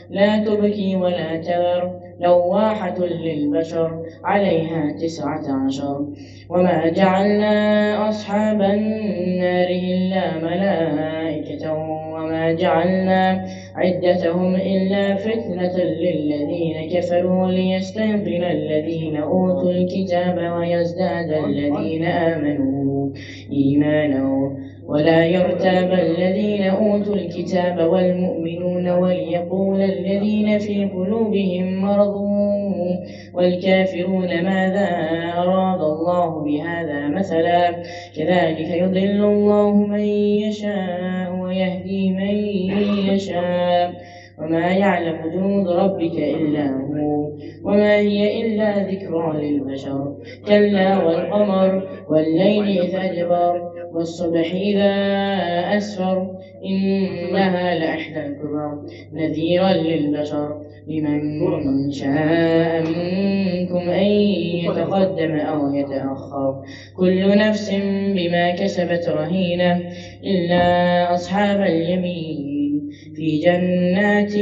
لا تبكي ولا تذر لواحة للبشر عليها 19. وما جعلنا أصحاب النار إلا ملائكة وما جعلنا عدتهم إلا فتنة للذين كفروا ليستيقن الذين أوتوا الكتاب ويزداد الذين آمنوا إيمانا ولا يرتاب الذين أوتوا الكتاب والمؤمنون وليقول الذين في قلوبهم مرض والكافرون ماذا أراد الله بهذا مثلا كذلك يضل الله من يشاء ويهدي من يشاء وما يعلم جنود ربك إلا هو وما هي إلا ذكرى للبشر كلا والقمر والليل إذ أدبر والصبح إذا أسفر إنها لإحدى الكبر نذيرا للبشر لمن شاء منكم أن يتقدم أو يتأخر كل نفس بما كسبت رهينة إلا أصحاب اليمين في جنات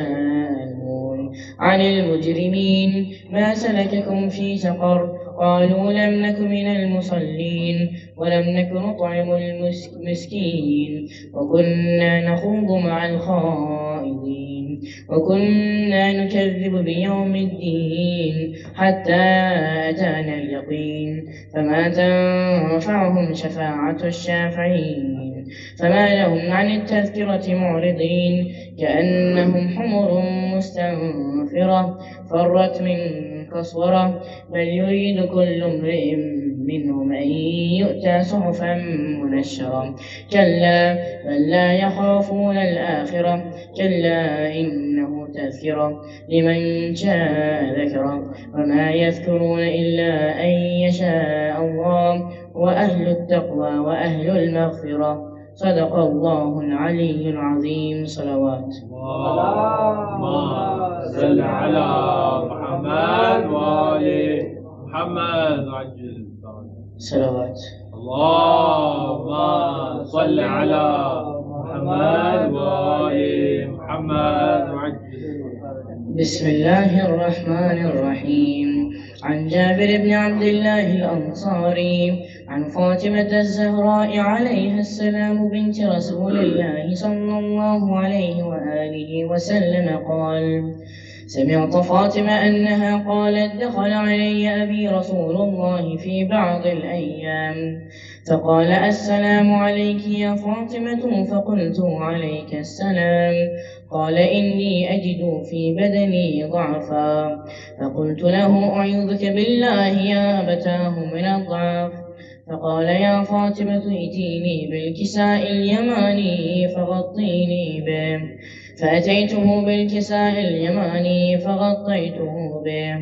يتساءلون عن المجرمين ما سلككم في سقر قالوا لم نك من المصلين ولم نك نطعم المسكين وكنا نخوض مع الخائضين وكنا نكذب بيوم الدين حتى أتانا اليقين فما تنفعهم شفاعة الشافعين فما لهم عن التذكرة معرضين كأنهم حمر مستنفرة فرت من قسورة بل يريد كل امرئ منهم أن يؤتى صحفا منشرة كلا بل لا يخافون الآخرة كلا إنه تذكرة لمن شاء ذكره وما يذكرون إلا أن يشاء الله وأهل التقوى وأهل المغفرة صدق الله العلي العظيم صلوات اللهم صل على محمد وآل محمد وعجل صلوات اللهم صل على محمد وآل محمد وعجل بسم الله الرحمن الرحيم عن جابر بن عبد الله الأنصاري عن فاطمة الزهراء عليها السلام بنت رسول الله صلى الله عليه وآله وسلم قال سمعت فاطمة أنها قالت دخل علي أبي رسول الله في بعض الأيام فقال السلام عليك يا فاطمة فقلت عليك السلام قال إني أجد في بدني ضعفا فقلت له أعوذك بالله يا أبتاه من الضعف فقال يا فاطمة ائتيني بالكساء اليماني فغطيني به فأتيته بالكساء اليماني فغطيته به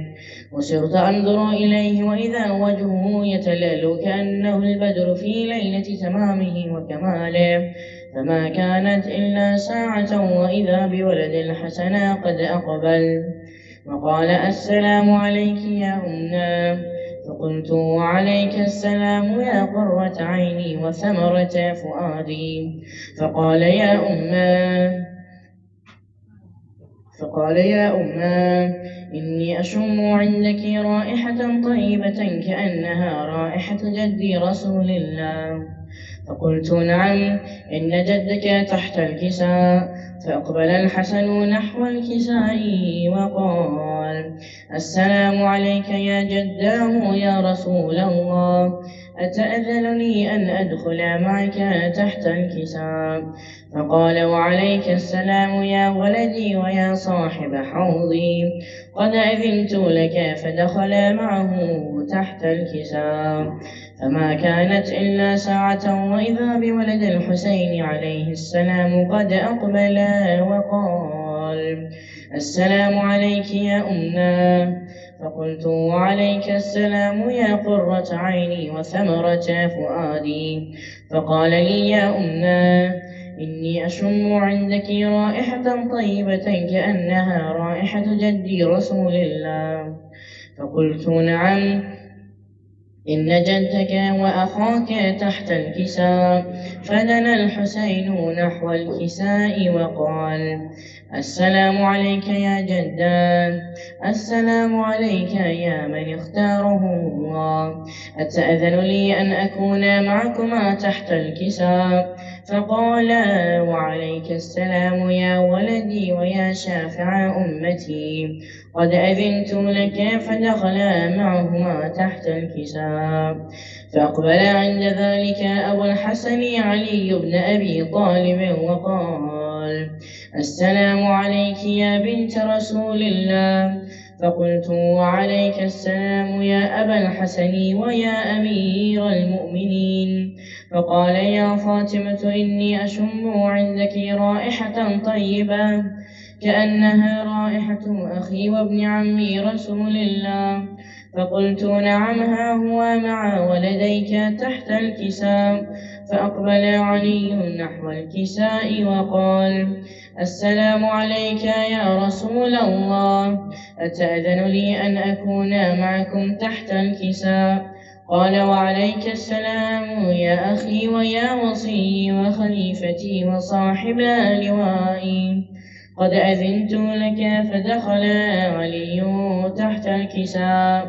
وصرت أنظر إليه وإذا وجهه يتلألؤ كأنه البدر في ليلة تمامه وكماله فما كانت إلا ساعة وإذا بولد الحسن قد أقبل وقال السلام عليك يا أمنا فقلت وعليك السلام يا قرة عيني وثمرة فؤادي فقال يا أمّا إني أشم عندك رائحة طيبة كأنها رائحة جدي رسول الله فقلت نعم إن جدك تحت الكساء فأقبل الحسن نحو الكساء وقال السلام عليك يا جداه يا رسول الله أتأذنني أن أدخل معك تحت الكساء فقال وعليك السلام يا ولدي ويا صاحب حوضي قد أذنت لك فدخل معه تحت الكساء فما كانت إلا ساعة وإذا بولد الحسين عليه السلام قد أقبل وقال السلام عليك يا أمنا فقلت وعليك السلام يا قرة عيني وثمرة فؤادي فقال لي يا أمنا إني أشم عندك رائحة طيبة كأنها رائحة جدي رسول الله فقلت نعم إن جدك وأخاك تحت الكساء. فدنا الحسين نحو الكساء وقال: السلام عليك يا جدان، السلام عليك يا من اختاره الله، أتأذن لي أن أكون معكما تحت الكساء؟ فقال: وعليك السلام يا ولدي ويا شافع أمتي، قد أذنت لك. فدخلا معهما تحت الكساء. فأقبل عند ذلك أبو الحسن علي بن أبي طالب وقال: السلام عليك يا بنت رسول الله. فقلت: وعليك السلام يا أبا الحسن ويا أمير المؤمنين. فقال: يا فاطمة، إني أشم عندك رائحة طيبة كأنها رائحة أخي وابن عمي رسول الله. فقلت: نعم، ها هو مع ولديك تحت الكساء. فأقبل علي نحو الكساء وقال: السلام عليك يا رسول الله، أتأذن لي أن أكون معكم تحت الكساء؟ قال: وعليك السلام يا أخي ويا وصي وخليفتي وصاحب لوائي، قد أذنت لك. فدخل علي تحت الكساء.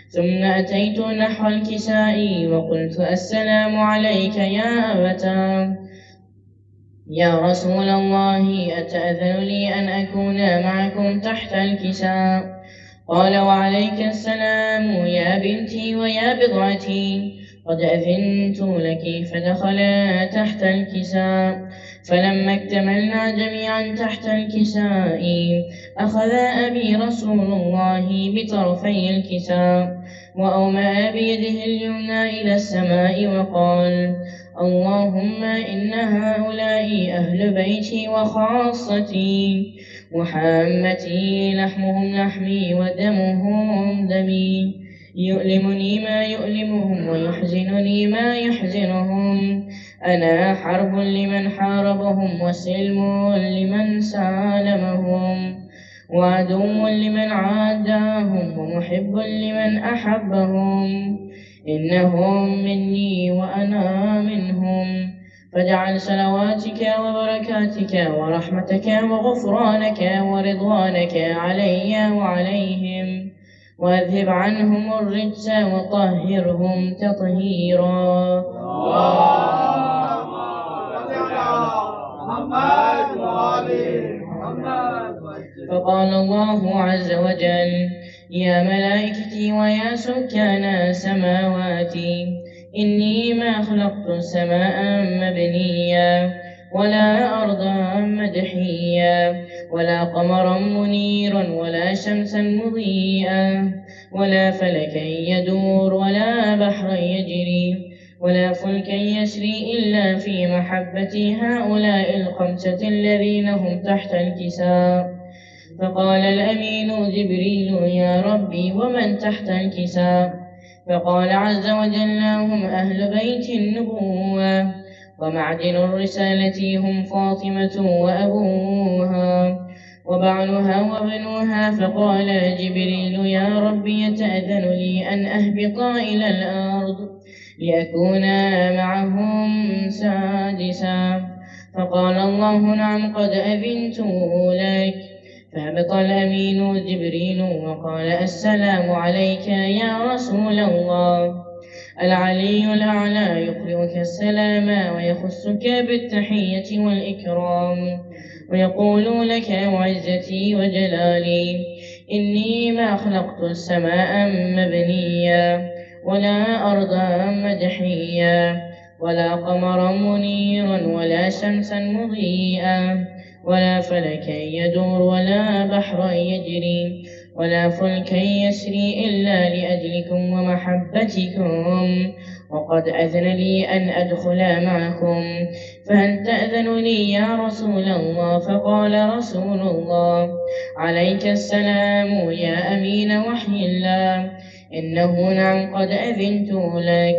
ثم أتيت نحو الكساء وقلت: السلام عليك يا أبتاه، يا رسول الله، أتأذن لي أن أكون معكم تحت الكساء؟ قال: وعليك السلام يا بنتي ويا بضعتي، قد أذنت لك. فدخلا تحت الكساء. فلما اكتملنا جميعا تحت الكساء، أخذ أبي رسول الله بطرفي الكساء وأومأ بيده اليمنى إلى السماء وقال: اللهم إن هؤلاء أهل بيتي وخاصتي وحامتي، لحمهم لحمي ودمهم دمي، يؤلمني ما يؤلمهم ويحزنني ما يحزنهم. أنا حرب لمن حاربهم وسلم لمن سالمهم وعدو لمن عاداهم ومحب لمن أحبهم. إنهم مني وأنا منهم. فاجعل صلواتك وبركاتك ورحمتك وغفرانك ورضوانك علي وعليهم، واذهب عنهم الرجس وطهرهم تطهيرا. فقال الله عز وجل: يا ملائكتي ويا سكان سماواتي، إني ما خلقت السماء مبنيا ولا أرضا مدحيا ولا قمرا منيرا ولا شمسا مضيئا ولا فلكا يدور ولا بحرا يجري ولا فلكا يسري إلا في محبة هؤلاء الخمسة الذين هم تحت الكساء. فقال الأمين جبريل: يا ربي، ومن تحت الكساء؟ فقال عز وجل: هم أهل بيت النبوة ومعدن الرسالة، هم فاطمة وأبوها وبعلها وابنها. فقال جبريل: يا ربي، يتأذن لي أن أهبط إلى الأرض لأكون معهم سادسا. فقال الله: نعم، قد أذنت لك. فهبط الأمين جبريل وقال: السلام عليك يا رسول الله. العلي الأعلى يقرئك السلام ويخصك بالتحية والإكرام ويقول لك: وعزتي وجلالي، إني ما خلقت السماء مبنيا ولا أرضا مدحيا ولا قمرا منيرا ولا شمسا مضيئا ولا فلكا يدور ولا بحرا يجري ولا فلكا يسري إلا لأجلكم ومحبتكم، وقد أذن لي أن أدخل معكم، فهل تأذن لي يا رسول الله؟ فقال رسول الله: عليك السلام يا أمين وحي الله، إنه نعم، قد أذنت لك.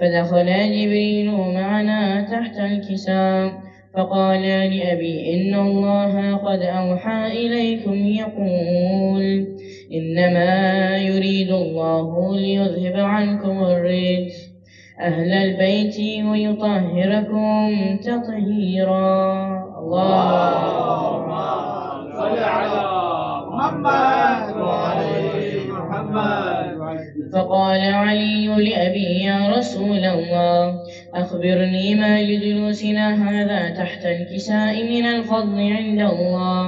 فدخل جبريل معنا تحت الكساء فقال لأبي إن الله قد أوحى إليكم يقول إنما يريد الله ليذهب عنكم الرجس أهل البيت ويطهركم تطهيرا. اللهم صل على محمد وعلى محمد. فقال علي لأبي يا رسول الله أخبرني ما لجلوسنا هذا تحت الكساء من الفضل عند الله.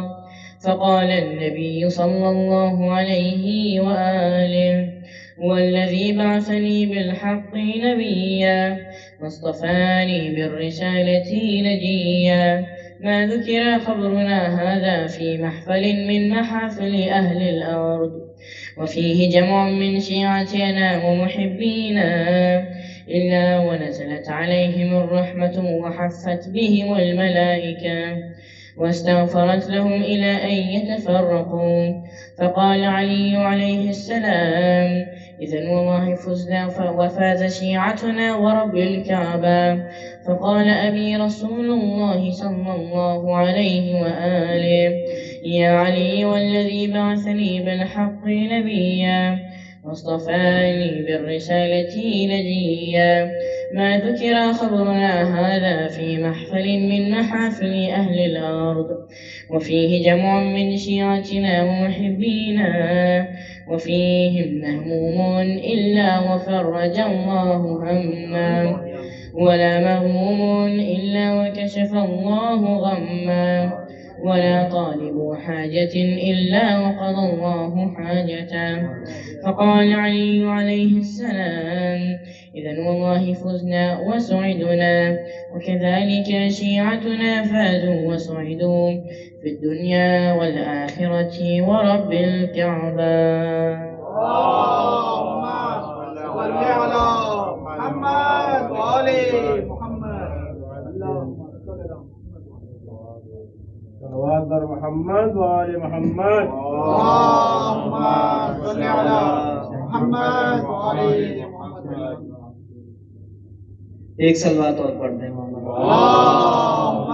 فقال النبي صلى الله عليه وآله والذي بعثني بالحق نبيا واصطفاني بالرسالة نجيا ما ذكر خبرنا هذا في محفل من محافل أهل الأرض وفيه جمع من شيعتنا ومحبينا إلا ونزلت عليهم الرحمة وحفت بهم الملائكة واستغفرت لهم إلى أن يتفرقوا. فقال علي عليه السلام إذن والله فزنا وفاز شيعتنا ورب الكعبة. فقال أبي رسول الله صلى الله عليه وآله يا علي والذي بعثني بالحق نبيا واصطفاني بالرسالة نجيا ما ذكر خبرنا هذا في محفل من محافل أهل الأرض وفيه جمع من شيعتنا ومحبينا وفيهم مهموم إلا وفرج الله هما ولا مغموم إلا وكشف الله غما ولا طالب حاجة إلا وقضى الله حاجته. فقال علي عليه السلام إذن والله فزنا وسعدنا وكذلك شيعتنا فازوا وسعدوا في الدنيا والآخرة ورب الكعبة. اللهم صل على محمد وآل محمد. صلوات بر محمد وآل محمد. اللهم صل على محمد وآل محمد. ایک سلوات اور پڑھ دیں محمد. اللهم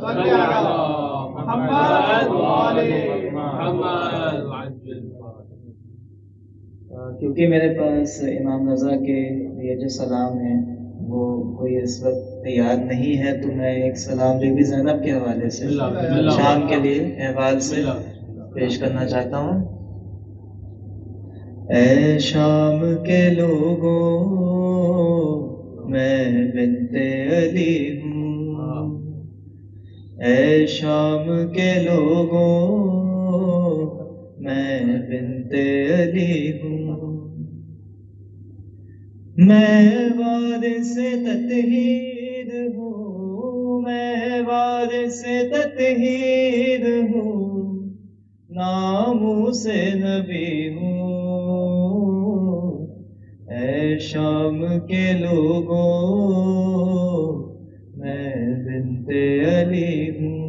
صل على محمد وآل محمد. کیونکہ میرے پاس امام رضا کے یہ جو سلام ہے وہ کوئی اس وقت یاد نہیں ہے تو میں ایک سلام بی بی زینب کے حوالے سے شام کے لیے احوال سے پیش کرنا چاہتا ہوں. اے شام کے لوگوں میں بنت علی ہوں. اے شام کے لوگوں میں بنت علی ہوں. میں وارث تطہیر ہوں. میں وارث تطہیر ہوں. ناموس نبی ہوں. اے شام کے لوگوں میں بنت علی ہوں.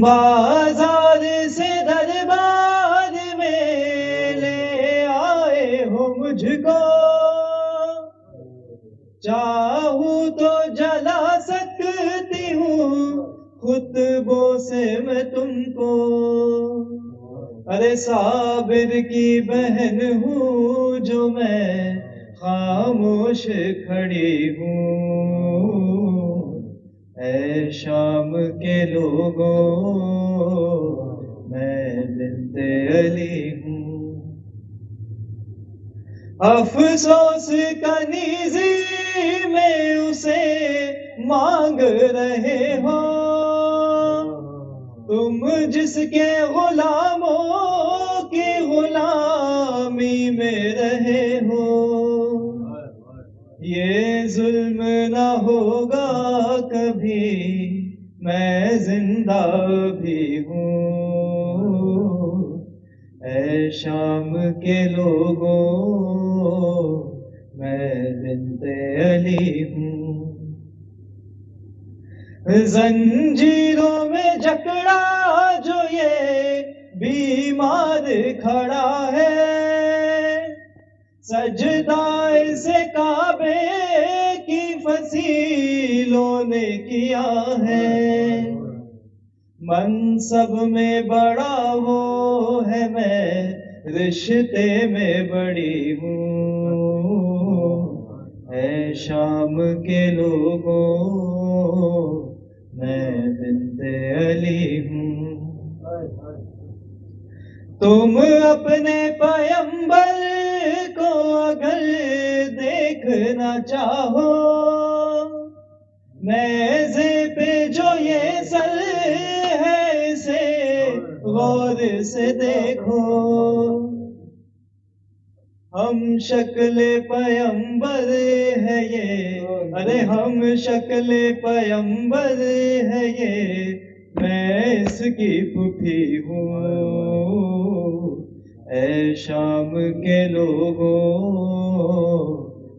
بازار سے دربار میں لے آئے ہو مجھ کو. چاہوں تو جلا سکتی ہوں خطبوں سے میں تم کو. ارے صابر کی بہن ہوں جو میں خاموش کھڑی ہوں. اے شام کے لوگوں میں بنت علی ہوں. افسوس کا نیزی میں اسے مانگ رہے ہو تم جس کے غلاموں کی غلامی میں رہے ہو. یہ ظلم نہ ہوگا کبھی میں زندہ بھی ہوں. اے شام کے لوگوں میں بنت علی ہوں. زنجیروں میں جکڑا جو یہ بیمار کھڑا ہے. سجدہ سے کعبے کی فصیلوں نے کیا ہے، منصب میں بڑا وہ ہے، میں رشتے میں بڑی ہوں، اے شام کے لوگوں میں بنت علی ہوں۔ تم اپنے پیمبر کو اگر دیکھنا چاہو، نیزے پہ جو یہ سر ہے اسے غور سے دیکھو، ہم شکل پیمبر ہے یہ، ارے ہم شکل پیمبر ہے یہ، میں اس کی پھوپھی ہوں، اے شام کے لوگوں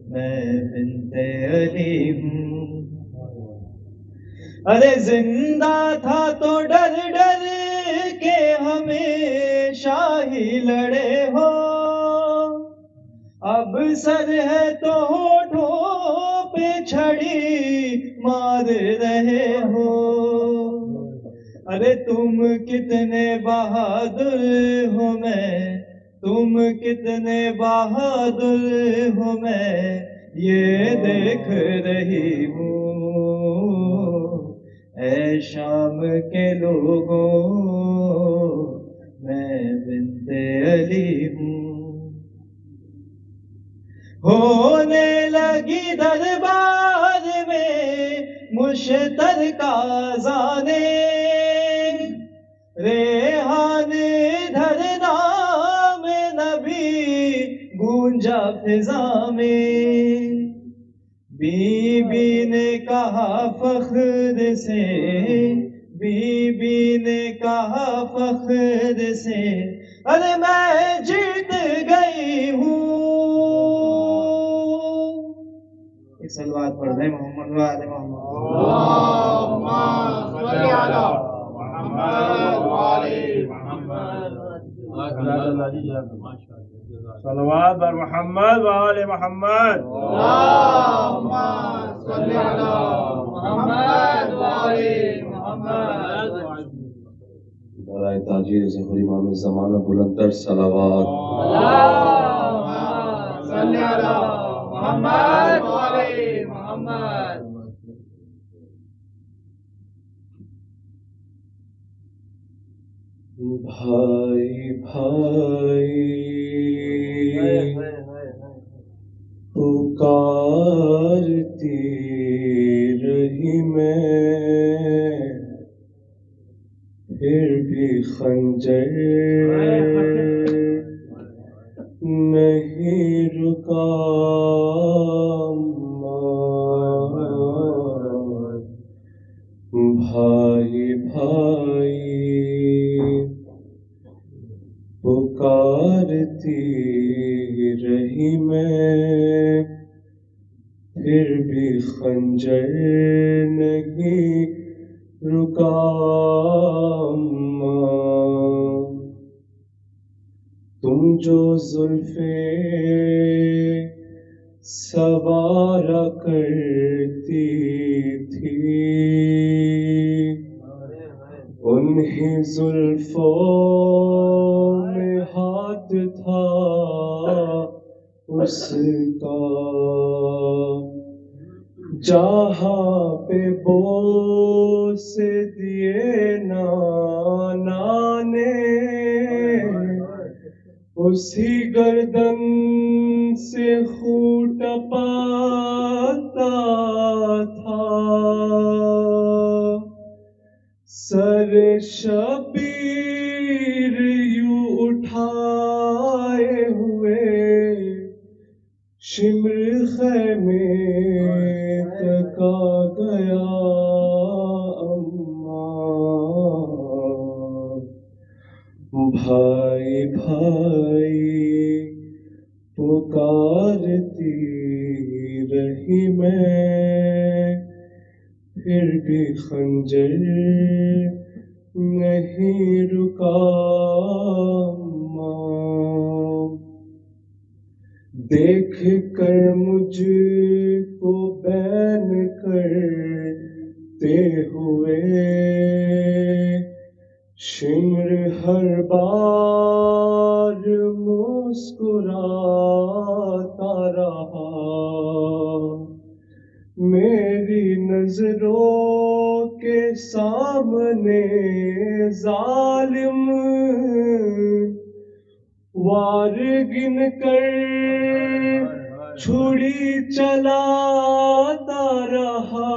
میں بنت علی ہوں۔ ارے زندہ تھا تو ڈر ڈر کے ہمیشہ ہی لڑے ہو، اب سر ہے تو ہونٹوں پہ چھڑی مار رہے ہو، ارے تم کتنے بہادر ہو، تم کتنے بہادر ہو، میں یہ دیکھ رہی ہوں، اے شام کے لوگوں میں بنت علی ہوں۔ ہونے لگی دربار میں مشترکہ اذانیں، ریحان ادھر نام نبی گونجا فضا میں، بی بی نے کہا فخر سے، بی بی نے کہا فخر سے، ارے میں جیت گئی ہوں۔ ایک صلوات پڑھ دیں محمد وآل محمد۔ اللہم صلی علی محمد وآل محمد۔ صلوات بر محمد وآل محمد۔ اللہم صلی علی محمد وآل محمد۔ برائے تاجیر ظہور امام زمانہ بلندر صلوات۔ اللہم صلی علی محمد وآل محمد۔ بھائی بھائی پکارتی رہی میں، پھر بھی خنجر نہیں رکا، بھائی بھائی پکارتی رہی میں، پھر بھی خنجر نہیں رکا، تم جو زلفیں سوارا کرتی تھی، انہی زلفوں میں ہاتھ تھا اس کا، جہاں پہ بوس دیے نانا نے، اسی گردن سے خون ٹپاتا تھا، سر شبیر یوں اٹھائے ہوئے، شمر خیمے تک آ گیا، بھائی بھائی پکارتی رہی میں، پھر بھی خنجر نہیں رکا، دیکھ کر مجھ کو بین شمر ہر بار مسکراتا رہا، میری نظروں کے سامنے ظالم وار گن کر چھڑی چلاتا رہا۔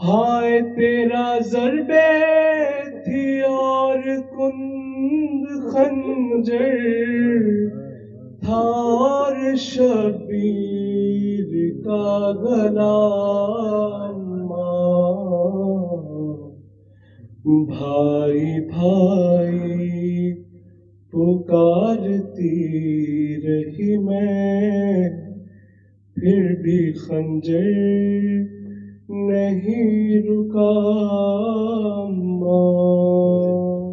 ہائے تیرا ضربے تھی اور کند خنجر تھا اور شبیر کا گلا بھائی بھائی پکارتی رہی میں، پھر بھی خنجر نہیں رکا ماں۔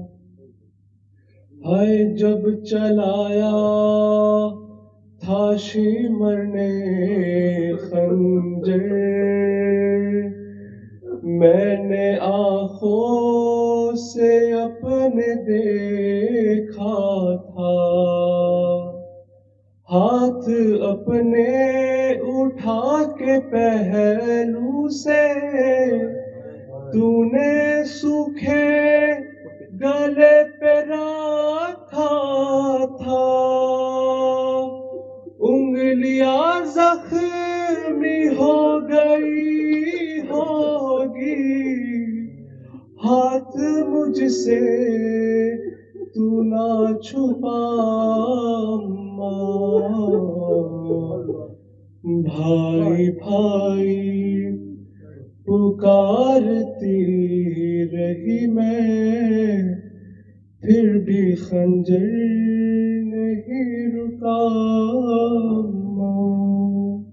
ہائے جب چلایا تھا شمر نے خنجر، میں نے آنکھوں سے اپنے دیکھا تھا، ہاتھ اپنے اٹھا کے پہلو سے تو نے سوکھے گلے پہ رکھا تھا، انگلیاں زخمی ہو گئی ہوگی، ہاتھ مجھ سے تو نہ چھپا ماں۔ بھائی بھائی پکارتی رہی میں، پھر بھی خنجر نہیں رکا ماں۔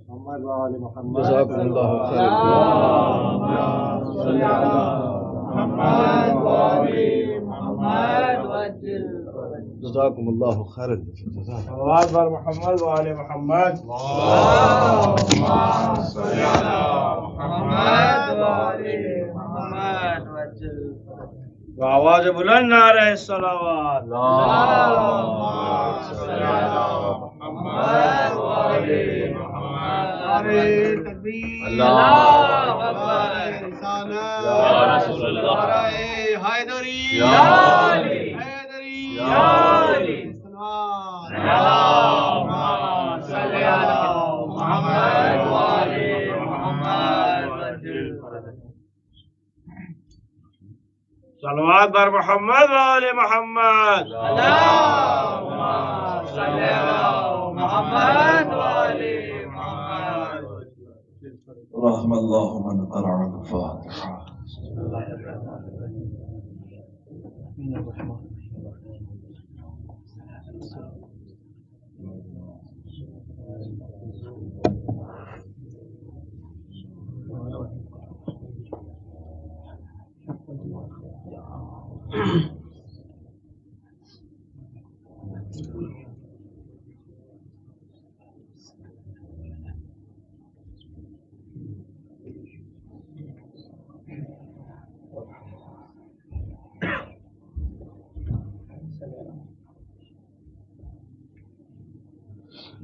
محمد وآل محمد۔ جزاکم اللہ خیر۔ صلی علی محمد وآل محمد وجل۔ جزاکم اللہ خیر۔ صلوات بر محمد وآل محمد۔ اللہم صلی علی محمد وآل محمد وجل۔ آواز بلند نعرہ صلوات۔ اللہم صلی علی محمد وآل محمد۔ نعرہ تکبیر۔ اللہ اکبر۔ یا رسول اللہ۔ نعرہ حیدری۔ یا علی۔ حیدری۔ یا علی۔ اللہم صلی علی محمد وآل محمد وجل۔ صلوات بر محمد وآل محمد۔ اللہم صلی علی محمد وآل محمد۔ رحم اللہ من قرأ الفاتحہ۔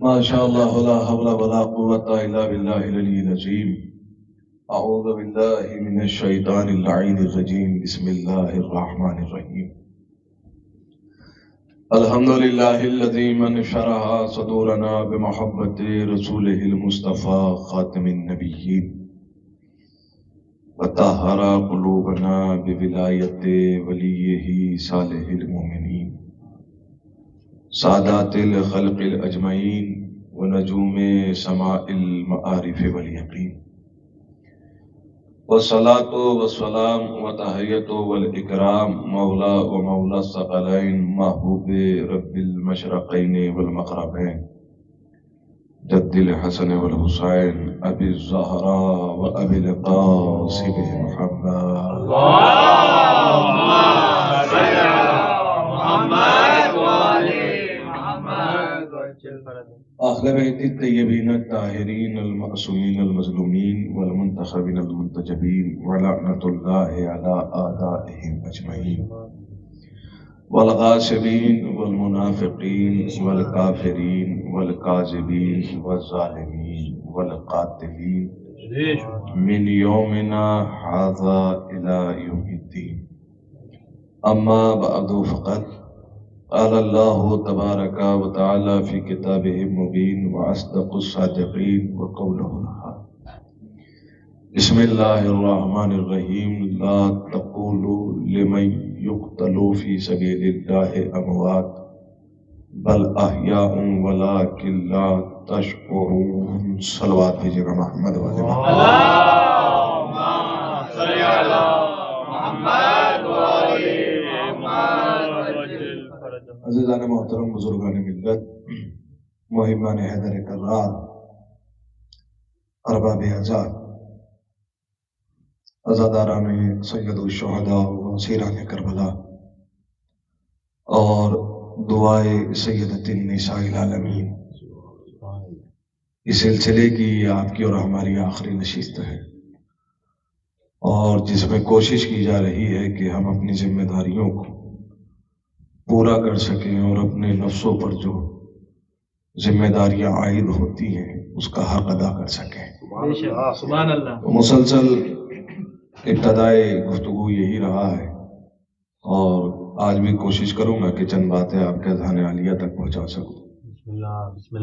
ما شاء اللہ لا حول ولا قوة الا باللہ العلی العظیم۔ اعوذ باللہ من الشیطان اللعین الرجیم، بسم اللہ الرحمن الرحیم۔ الحمد للہ الذی من شرح صدورنا بمحبت رسولہ المصطفى خاتم النبیین، وطہر قلوبنا بولایت ولیہ صالح المؤمنین، سادات الخلق الاجمعین ونجوم سماء المعارف والیقین، والصلاة والسلام وتحیۃ والاکرام مولا و مولا الثقلین محبوب رب المشرقین والمغربین، جد الحسن والحسین ابی الزہراء و ابی القاسم محمد۔ اللہم صلی علی محمد وآل محمد وجل۔ وأهل بيت الطيبين الطاهرين المعصومين المظلومين والمنتخبين المنتجبين ولعنة الله على أعدائهم أجمعين والغاصبين والمنافقين والكافرين والكاذبين والظالمين والقاتلين من يومنا هذا إلى يوم الدين. أما بعد فقد قال الله تبارك وتعالى في كتابه المبين وأصدق الصادقين وقوله الحق. بسم الله الرحمن الرحيم. لا تقولوا لمن يقتل في سبيل الله أموات بل أحياء ولكن لا تشعرون. صلوات دیجیے گا محمد والے محمد. اللهم صل على محمد وآل محمد. عزیزان محترم، بزرگان ملت، مہمان حیدر کرار، ارباب آزاد، عزاداران سید الشہداء و اسیران کربلا اور دعائے سیدۃ النساء العالمین، اس سلسلے کی آپ کی اور ہماری آخری نشست ہے اور جس میں کوشش کی جا رہی ہے کہ ہم اپنی ذمہ داریوں کو پورا کر سکیں اور اپنے نفسوں پر جو ذمہ داریاں عائد ہوتی ہیں اس کا حق ادا کر سکیں. سبحان اللہ. تو مسلسل ابتدائے گفتگو یہی رہا ہے اور آج بھی کوشش کروں گا کہ چند باتیں آپ کے اذہان عالیہ تک پہنچا سکوں.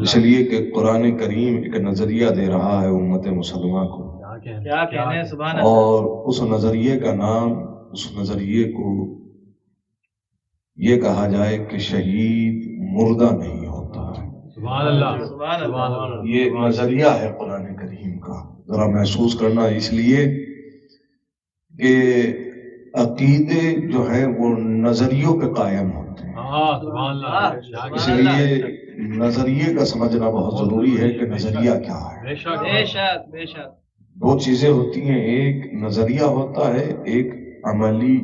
اس لیے کہ قرآن کریم ایک نظریہ دے رہا ہے امت مسلمہ کو، کیا کہنے. سبحان اللہ. اور اس نظریے کا نام، اس نظریے کو یہ کہا جائے کہ شہید مردہ نہیں ہوتا ہے. سبحان اللہ. سبحان اللہ. یہ نظریہ ہے قرآن کریم کا. ذرا محسوس کرنا، اس لیے کہ عقیدے جو ہیں وہ نظریوں پہ قائم ہوتے ہیں. سبحان اللہ. اس لیے نظریے کا سمجھنا بہت ضروری ہے کہ نظریہ کیا ہے. بے شک بے شک بے شک. دو چیزیں ہوتی ہیں، ایک نظریہ ہوتا ہے، ایک عملی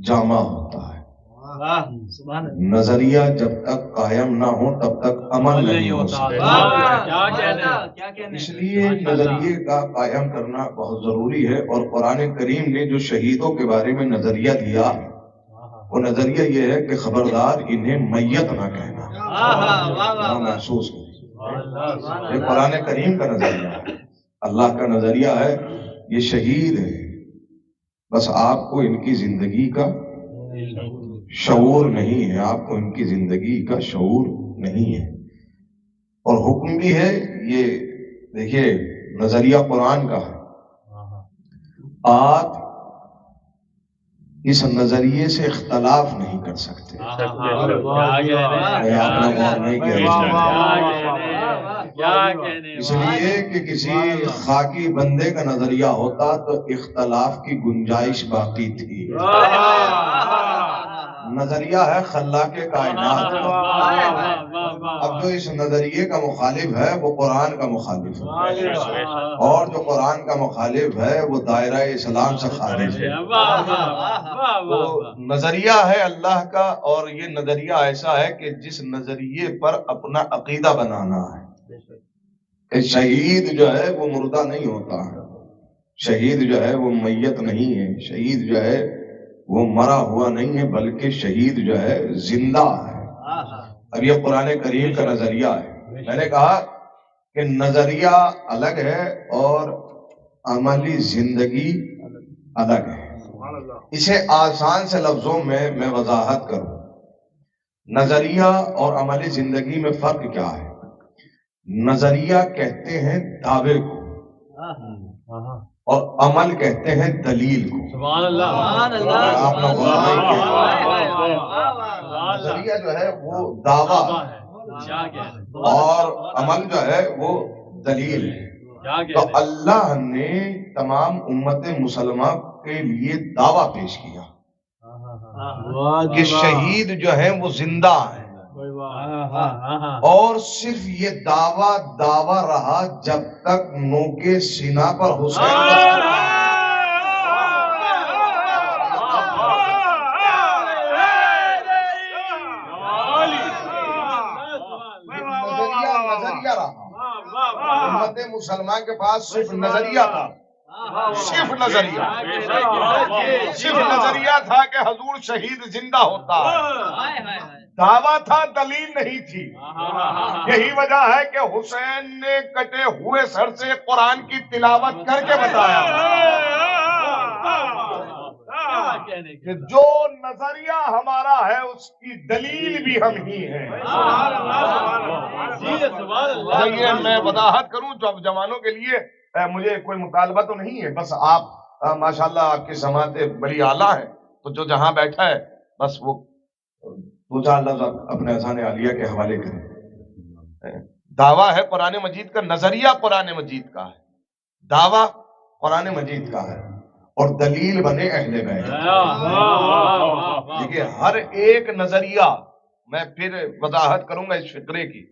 جامہ ہوتا ہے. نظریہ جب تک قائم نہ ہو تب تک عمل نہیں ہو سکتا. اس لیے نظریے کا قائم کرنا بہت ضروری ہے. اور قرآن کریم نے جو شہیدوں کے بارے میں نظریہ دیا وہ نظریہ یہ ہے کہ خبردار انہیں میت نہ کہنا. محسوس کریں، یہ قرآن کریم کا نظریہ ہے، اللہ کا نظریہ ہے. یہ شہید ہے، بس آپ کو ان کی زندگی کا شعور نہیں ہے، آپ کو ان کی زندگی کا شعور نہیں ہے. اور حکم بھی ہے. یہ دیکھیے نظریہ قرآن کا ہے. آپ اس نظریے سے اختلاف نہیں کر سکتے. اس لیے کہ کسی خاکی بندے کا نظریہ ہوتا تو اختلاف کی گنجائش باقی تھی. نظریہ ہے خلاق کائنات. اب جو اس نظریے کا مخالف ہے وہ قرآن کا مخالف ہے، اور جو قرآن کا مخالف ہے وہ دائرہ اسلام سے خارج ہے. وہ نظریہ ہے اللہ کا، اور یہ نظریہ ایسا ہے کہ جس نظریے پر اپنا عقیدہ بنانا ہے کہ شہید جو ہے وہ مردہ نہیں ہوتا ہے، شہید جو ہے وہ میت نہیں ہے، شہید جو ہے وہ مرا ہوا نہیں ہے، بلکہ شہید جو ہے زندہ ہے. اب یہ قرآن کریم کا نظریہ ہے. میں نے کہا کہ نظریہ الگ ہے اور عملی زندگی الگ ہے. اسے آسان سے لفظوں میں وضاحت کروں. نظریہ اور عملی زندگی میں فرق کیا ہے؟ نظریہ کہتے ہیں دعوے کو اور عمل کہتے ہیں دلیل کو. سبحان اللہ. آپ نے نظریہ جو ہے وہ دعویٰ اور عمل جو ہے وہ دلیل ہے. تو اللہ نے تمام امت مسلمہ کے لیے دعویٰ پیش کیا کہ شہید جو ہیں وہ زندہ ہیں، اور صرف یہ دعویٰ رہا جب تک نوکے سینہ پر حسین نظریہ رہا. مسلمان کے پاس صرف نظریہ تھا، صرف نظریہ تھا کہ حضور شہید زندہ ہوتا ہے، دعویٰ تھا، دلیل نہیں تھی۔ یہی وجہ ہے کہ حسین نے کٹے ہوئے سر سے قرآن کی تلاوت کر کے بتایا کہ جو نظریہ ہمارا ہے اس کی دلیل بھی ہم ہی ہیں۔ یہ میں وضاحت کروں جو جوانوں کے لیے، مجھے کوئی مطالبہ تو نہیں ہے، بس آپ ماشاءاللہ آپ کی سماعت بڑی اعلیٰ ہے، تو جو جہاں بیٹھا ہے بس وہ دو چار لفظ اپنے اذان عالیہ کے حوالے کریں۔ دعویٰ ہے قرآن مجید کا، نظریہ قرآن مجید کا ہے، دعویٰ قرآن مجید کا ہے، اور دلیل بنے اہل بیت۔ دیکھیے ہر ایک نظریہ، میں پھر وضاحت کروں گا اس فقرے کی،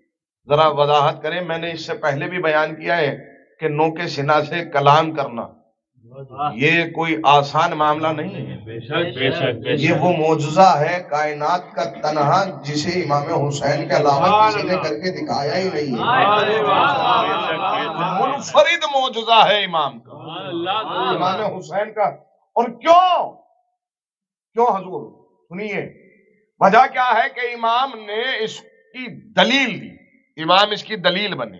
ذرا وضاحت کریں۔ میں نے اس سے پہلے بھی بیان کیا ہے کہ نوکے سینہ سے کلام کرنا یہ کوئی آسان معاملہ نہیں ہے، یہ وہ معجزہ ہے کائنات کا تنہا جسے امام حسین کے علاوہ کسی نے کر کے دکھایا ہی نہیں ہے، منفرد معجزہ ہے امام کا، امام حسین کا۔ اور کیوں حضور سنیے، وجہ کیا ہے کہ امام نے اس کی دلیل دی، امام اس کی دلیل بنے،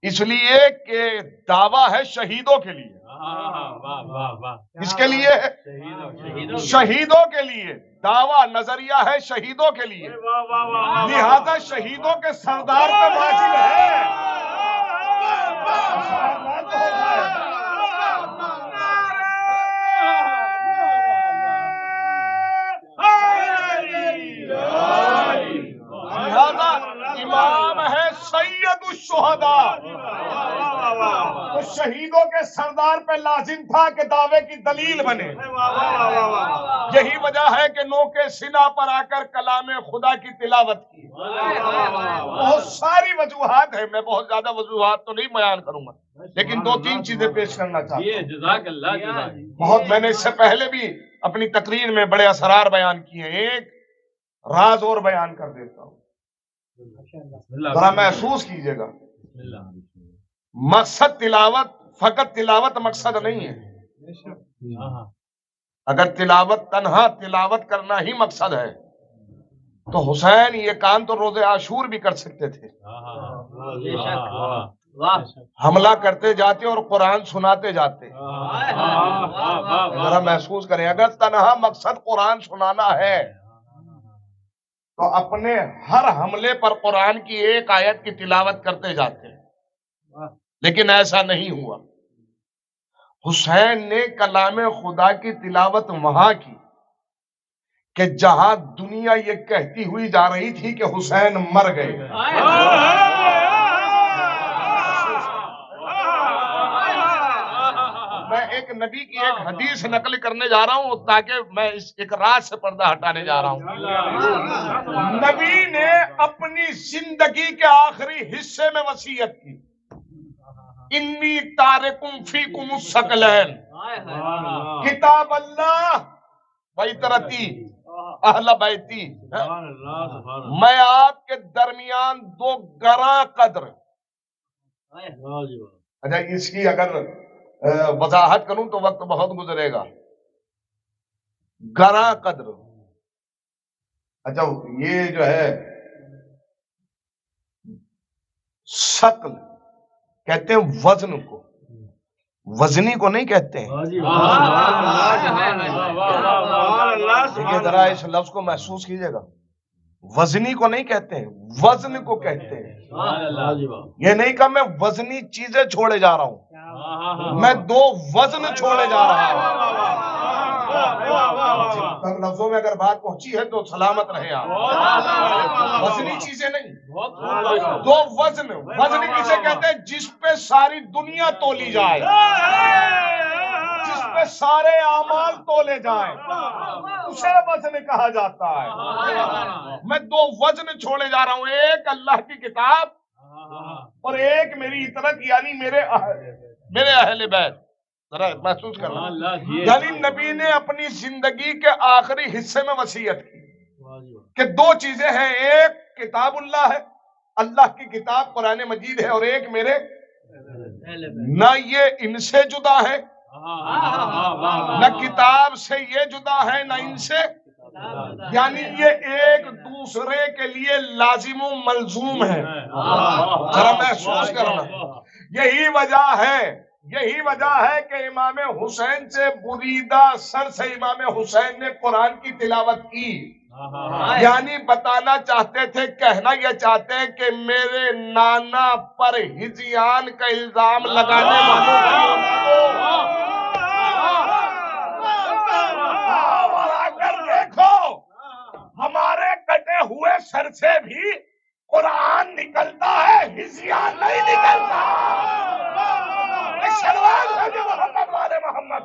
اس لیے کہ دعویٰ ہے شہیدوں کے لیے۔ کس کے لیے ہے؟ شہیدوں کے لیے، دعویٰ نظریہ ہے شہیدوں کے لیے، لہذا شہیدوں کے سردار پہ واجب ہے۔ لہذا امام ہے سید الشہداء، تو شہیدوں کے سردار پہ لازم تھا کہ دعوے کی دلیل بنے۔ یہی وجہ ہے کہ نوکے سینہ پر آ کر کلام خدا کی تلاوت کی۔ بہت ساری وجوہات ہیں، میں بہت زیادہ وجوہات تو نہیں بیان کروں گا، لیکن دو تین چیزیں پیش کرنا چاہتا ہوں۔ بہت میں نے اس سے پہلے بھی اپنی تقریر میں بڑے اسرار بیان کیے ہیں، ایک راز اور بیان کر دیتا ہوں، ذرا محسوس کیجئے گا۔ مقصد تلاوت، فقط تلاوت مقصد نہیں ہے۔ اگر تلاوت، تنہا تلاوت کرنا ہی مقصد ہے تو حسین یہ کام تو روز عاشور بھی کر سکتے تھے، حملہ کرتے جاتے اور قرآن سناتے جاتے۔ ذرا محسوس کریں، اگر تنہا مقصد قرآن سنانا ہے تو اپنے ہر حملے پر قرآن کی ایک آیت کی تلاوت کرتے جاتے، لیکن ایسا نہیں ہوا۔ حسین نے کلام خدا کی تلاوت وہاں کی کہ جہاں دنیا یہ کہتی ہوئی جا رہی تھی کہ حسین مر گئے۔ میں ایک نبی کی ایک حدیث نقل کرنے جا رہا ہوں تاکہ میں اس ایک راز سے پردہ ہٹانے جا رہا ہوں۔ نبی نے اپنی زندگی کے آخری حصے میں وصیت کی، انی تارکم فیکم الثقلین، کتاب اللہ وعطرتی اہل بیتی، میں آپ کے درمیان دو گراں قدر۔ اچھا اس کی اگر وضاحت کروں تو وقت بہت گزرے گا۔ گراں قدر، اچھا یہ جو ہے ثقل کہتے ہیں وزن کو، وزنی کو نہیں کہتے ہیں۔ دیکھیے ذرا اس لفظ کو محسوس کیجئے گا، وزنی کو نہیں کہتے ہیں، وزن کو کہتے ہیں۔ یہ نہیں کہ میں وزنی چیزیں چھوڑے جا رہا ہوں، میں دو وزن چھوڑے جا رہا ہوں۔ تب لفظوں میں اگر بات پہنچی ہے تو سلامت رہے آپ، وزنی چیزیں نہیں، دو وزن۔ وزن کسے کہتے ہیں؟ جس پہ ساری دنیا تولی جائے، جس پہ سارے اعمال تولے جائیں، اسے وزن کہا جاتا ہے۔ میں دو وزن چھوڑے جا رہا ہوں، ایک اللہ کی کتاب اور ایک میری اطاعت یعنی میرے اہل بیت۔ ذرا محسوس کرنا، یعنی نبی نے اپنی زندگی کے آخری حصے میں وصیت کی کہ دو چیزیں ہیں، ایک کتاب اللہ ہے، اللہ کی کتاب قرآن مجید ہے، اور ایک میرے نہ یہ ان سے جدا ہے، نہ کتاب سے یہ جدا ہے، نہ ان سے، یعنی یہ ایک دوسرے کے لیے لازم و ملزوم ہے۔ ذرا محسوس کرنا، یہی وجہ ہے کہ امام حسین سے بریدہ سر سے امام حسین نے قرآن کی تلاوت کی، یعنی بتانا چاہتے تھے، کہنا یہ چاہتے ہیں کہ میرے نانا پر ہجیان کا الزام لگانے والوں ہمارے کٹے ہوئے سر سے بھی قرآن نکلتا ہے، ہجیان نہیں نکلتا۔ محمد والے محمد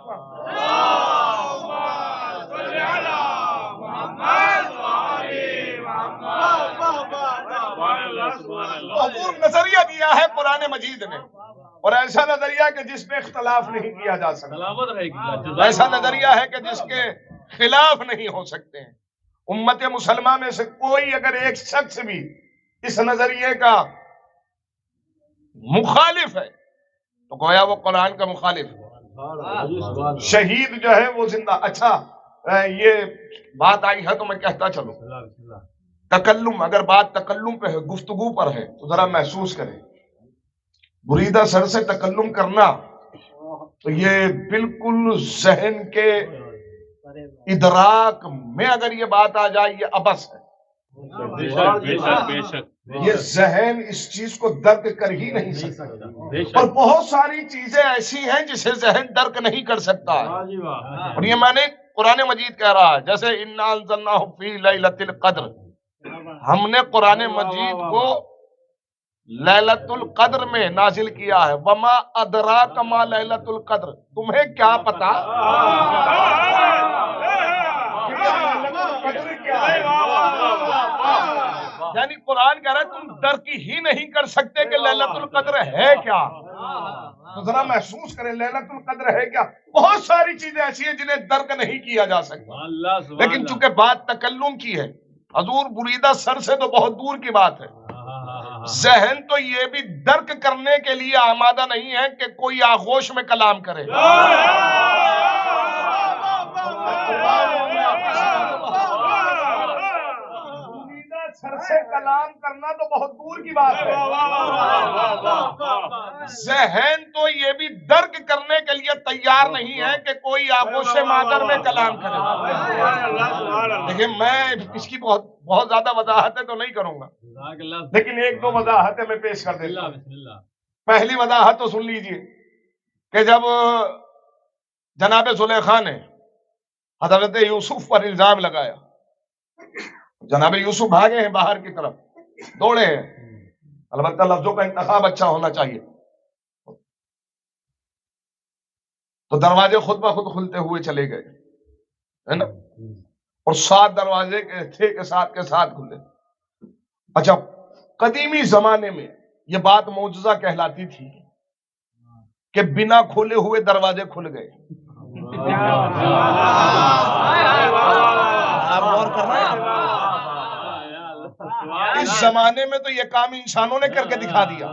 حضور نظریہ دیا ہے قرآن مجید نے، اور ایسا نظریہ کہ جس پہ اختلاف نہیں کیا جا سکتا، ایسا نظریہ ہے کہ جس کے خلاف نہیں ہو سکتے ہیں۔ امت مسلمہ میں سے کوئی اگر ایک شخص بھی اس نظریے کا مخالف ہے تو گویا وہ قرآن کا مخالف ہے۔ شہید جو ہے وہ زندہ۔ اچھا یہ بات آئی ہے تو میں کہتا چلوں، تکلم، اگر بات تکلم پہ ہے، گفتگو پر ہے، تو ذرا محسوس کریں، بریدہ سر سے تکلم کرنا تو یہ بالکل ذہن کے ادراک میں اگر یہ بات آ جائے یہ عبث ہے۔ یہ ذہن اس چیز کو درک کر ہی نہیں سکتا، اور بہت ساری چیزیں ایسی ہیں جسے ذہن درک نہیں کر سکتا ہے، اور یہ میں نے قرآن مجید کہہ رہا ہے، جیسے اِنَّا أَنزَلْنَاهُ فِي لَيْلَةِ الْقَدْرِ، ہم نے قرآن مجید کو لیلۃ القدر میں نازل کیا ہے۔ وَمَا أَدْرَاكَ مَا لَيْلَةُ الْقَدْر، تمہیں کیا پتا یعنی قرآن کہہ رہا ہے تم درک ہی نہیں کر سکتے کہ لیلۃ القدر ہے کیا۔ تو ذرا محسوس کریں لیلۃ القدر ہے کیا۔ بہت ساری چیزیں ایسی ہیں جنہیں درک نہیں کیا جا سکتا، لیکن چونکہ بات تکلم کی ہے، حضور بریدہ سر سے تو بہت دور کی بات ہے، ذہن تو یہ بھی درک کرنے کے لیے آمادہ نہیں ہے کہ کوئی آغوش میں کلام کرے۔ سر سے کلام کرنا تو بہت دور کی بات ہے، ذہن تو یہ بھی درک کرنے کے لیے تیار نہیں ہے کہ کوئی آغوش مادر میں کلام کرے۔ لیکن میں اس کی بہت زیادہ وضاحتیں تو نہیں کروں گا، لیکن ایک دو وضاحتیں میں پیش کر دیتا ہوں۔ پہلی وضاحت تو سن لیجئے کہ جب جناب زلیخا نے حضرت یوسف پر الزام لگایا، جناب یوسف بھاگے ہیں باہر کی طرف، دوڑے ہیں، البتہ لفظوں کا انتخاب اچھا ہونا چاہیے، تو دروازے خود بخود کھلتے ہوئے چلے گئے، ہے نا، اور 7 دروازے تھے کہ 7 کے 7 کھلے۔ اچھا قدیمی زمانے میں یہ بات معجزہ کہلاتی تھی کہ بنا کھولے ہوئے دروازے کھل گئے۔ آپ غور کرنا، اس زمانے میں تو یہ کام انسانوں نے کر کے دکھا دیا۔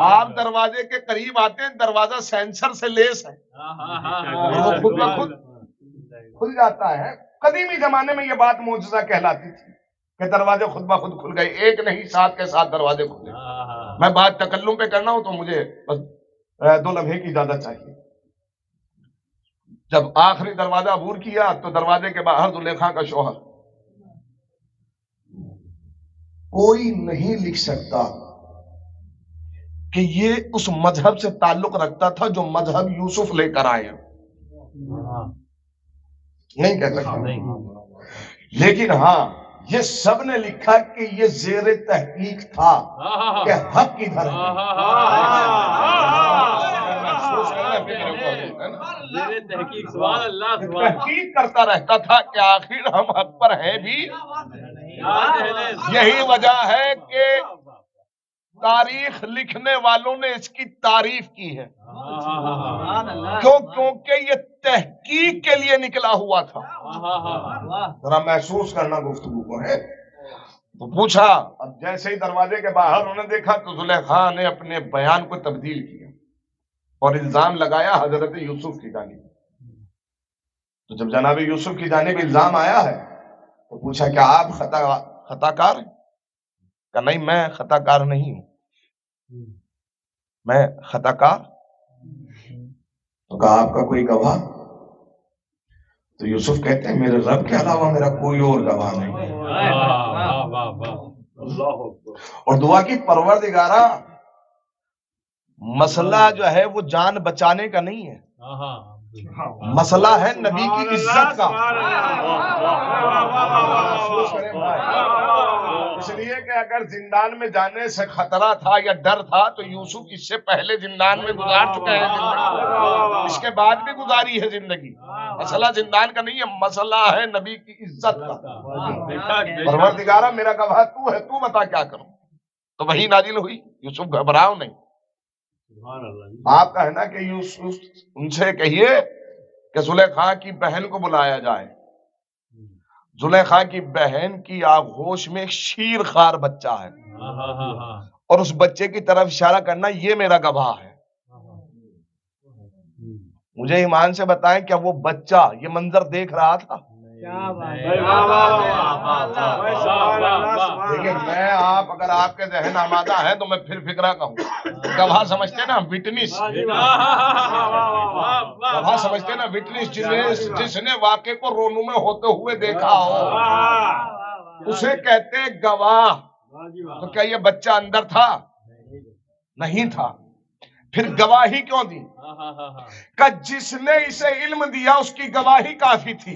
آپ دروازے کے قریب آتے ہیں، دروازہ سینسر سے لیس ہے، وہ خود بخود کھل جاتا ہے۔ قدیمی زمانے میں یہ بات معجزہ کہلاتی تھی کہ دروازے خود بخود کھل گئے، ایک نہیں 7 کے 7 دروازے کھلے۔ میں بات تکلم پہ کرنا ہوں تو مجھے بس 2 لمحے کی اجازت چاہیے۔ جب آخری دروازہ عبور کیا تو دروازے کے باہر زلیخا کا شوہر، کوئی نہیں لکھ سکتا کہ یہ اس مذہب سے تعلق رکھتا تھا جو مذہب یوسف لے کر آئے، نہیں کہہ سکتا، لیکن ہاں یہ سب نے لکھا کہ یہ زیر تحقیق تھا کہ حق کدھر ہے، تحقیق کرتا رہتا تھا کہ آخر ہم حق پر ہیں بھی۔ یہی وجہ ہے کہ تاریخ لکھنے والوں نے اس کی تعریف کی ہے، کیونکہ یہ تحقیق کے لیے نکلا ہوا تھا۔ ذرا محسوس کرنا گفتگو کو ہے، تو پوچھا، اب جیسے ہی دروازے کے باہر انہوں نے دیکھا تو زلیخا نے اپنے بیان کو تبدیل کیا اور الزام لگایا حضرت یوسف کی جانب۔ تو جب جناب یوسف کی جانب الزام آیا ہے تو پوچھا کیا آپ خطا کار ہیں؟ کہ نہیں، میں خطا کار نہیں ہوں، میں خطا کار۔ تو کہا آپ کا کوئی گواہ؟ تو یوسف کہتے ہیں میرے رب کے علاوہ میرا کوئی اور گواہ نہیں۔ اور دعا کی پروردگارہ، مسئلہ جو ہے وہ جان بچانے کا نہیں ہے، مسئلہ ہے نبی کی عزت کا۔ اس لیے کہ اگر زندان میں جانے سے خطرہ تھا یا ڈر تھا تو یوسف اس سے پہلے زندان میں گزار چکے ہیں زندگی، اس کے بعد بھی گزاری ہے زندگی۔ مسئلہ زندان کا نہیں ہے، مسئلہ ہے نبی کی عزت کا۔ پروردگارہ میرا گواہ تو ہے، تو بتا کیا کروں۔ تو وہی نازل ہوئی، یوسف گھبراؤ نہیں۔ آپ کا ہے نا کہ یوسف ان سے کہیے کہ زلیخا کی بہن کو بلایا جائے۔ زلیخا کی بہن کی آغوش میں ایک شیر خوار بچہ ہے، اور اس بچے کی طرف اشارہ کرنا یہ میرا گواہ ہے۔ مجھے ایمان سے بتائیں کیا وہ بچہ یہ منظر دیکھ رہا تھا؟ لیکن میں اگر آپ کے ذہن آمادہ ہیں تو میں پھر فکرہ کہوں، گواہ سمجھتے نا وٹنس، گواہ سمجھتے نا وٹنس، جس نے واقعے کو رونما ہوتے ہوئے دیکھا ہو اسے کہتے گواہ۔ تو کیا یہ بچہ اندر تھا؟ نہیں تھا، پھر گواہی کیوں دی؟ کہ جس نے اسے علم دیا اس کی گواہی کافی تھی،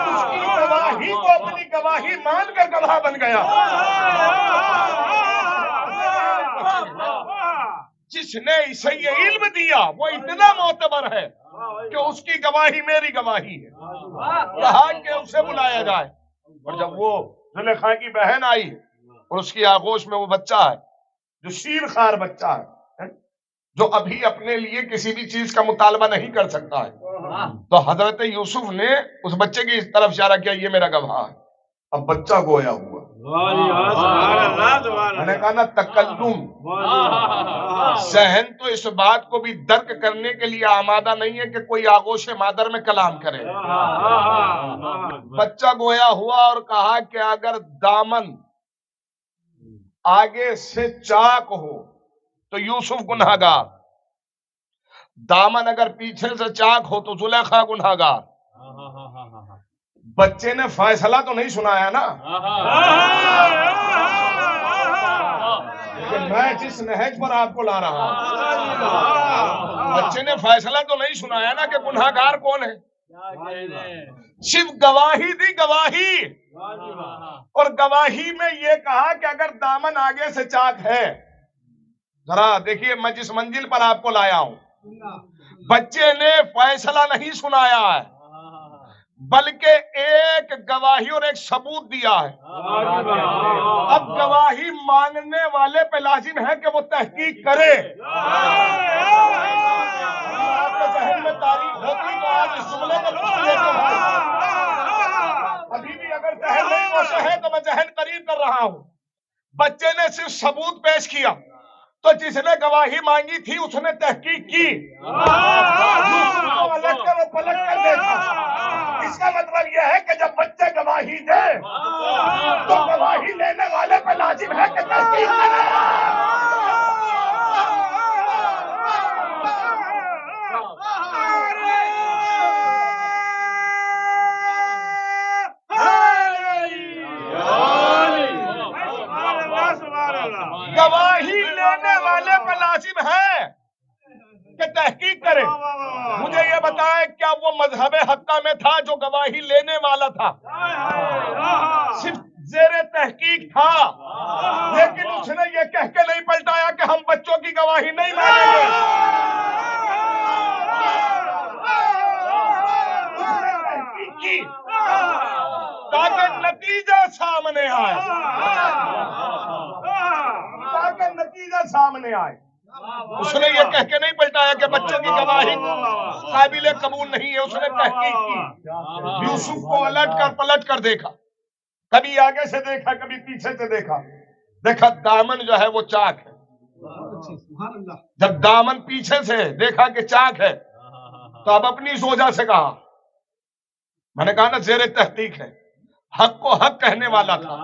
اس کی گواہی کو اپنی گواہی مان کر گواہ بن گیا۔ جس نے اسے یہ علم دیا وہ اتنا معتبر ہے کہ اس کی گواہی میری گواہی ہے۔ کہا کہ اسے بلایا جائے، اور جب وہ زلیخا کی بہن آئی اور اس کی آغوش میں وہ بچہ ہے جو شیر خوار بچہ ہے، جو ابھی اپنے لیے کسی بھی چیز کا مطالبہ نہیں کر سکتا ہے، تو حضرت یوسف نے اس بچے کی طرف اشارہ کیا یہ میرا گواہ ہے۔ اب بچہ گویا ہوا، میں نے کہا نا تکلم، ذہن تو اس بات کو بھی درک کرنے کے لیے آمادہ نہیں ہے کہ کوئی آغوش مادر میں کلام کرے۔ بچہ گویا ہوا اور کہا کہ اگر دامن آگے سے چاک ہو تو یوسف گنہگار، دامن اگر پیچھے سے چاک ہو تو زلیخا گنہگار۔ بچے نے فیصلہ تو نہیں سنایا نا، لیکن میں جس نہج پر آپ کو لا رہا ہوں، بچے نے فیصلہ تو نہیں سنایا نا کہ گنہگار کون ہے، صرف گواہی دی، گواہی، اور گواہی میں یہ کہا کہ اگر دامن آگے سے چاک ہے۔ ذرا دیکھیے میں جس منزل پر آپ کو لایا ہوں، بچے نے فیصلہ نہیں سنایا ہے بلکہ ایک گواہی اور ایک ثبوت دیا ہے۔ اب گواہی ماننے والے پہ لازم ہے کہ وہ تحقیق کرے۔ آپ کے ذہن میں تاریخ ہوتی تو آج اس جملے میں کچھ لیتے ہیں، ابھی بھی اگر ذہن نہیں ہوتا ہے تو میں ذہن قریب کر رہا ہوں۔ بچے نے صرف ثبوت پیش کیا، تو جس نے گواہی مانگی تھی اس نے تحقیق کی، الٹ کر وہ پلٹ کر دیکھا۔ اس کا مطلب یہ ہے کہ جب بچے گواہی دے تو گواہی لینے والے پہ لازم ہے کہ تحقیق کرے۔ گواہی لینے والے پہ لازم ہے کہ تحقیق کرے۔ مجھے یہ بتائیں کیا وہ مذہب حقہ میں تھا جو گواہی لینے والا تھا؟ صرف زیر تحقیق تھا، لیکن اس نے یہ کہہ کے نہیں پلٹایا کہ ہم بچوں کی گواہی نہیں مانیں گے۔ تحقیق کی تاکہ نتیجہ سامنے آئے، تاکہ نتیجہ سامنے آئے۔ اس نے یہ کہہ کے نہیں پلٹایا کہ بچوں کی گواہی قابل قبول نہیں ہے، اس نے تحقیق کی، یوسف کو الٹ کر پلٹ کر دیکھا، کبھی آگے سے دیکھا کبھی پیچھے سے دیکھا، دیکھا دامن جو ہے وہ چاک ہے، جب دامن پیچھے سے دیکھا کہ چاک ہے تو اب اپنی زوجہ سے کہا، میں نے کہا نا زیر تحقیق ہے، حق کو حق کہنے والا تھا،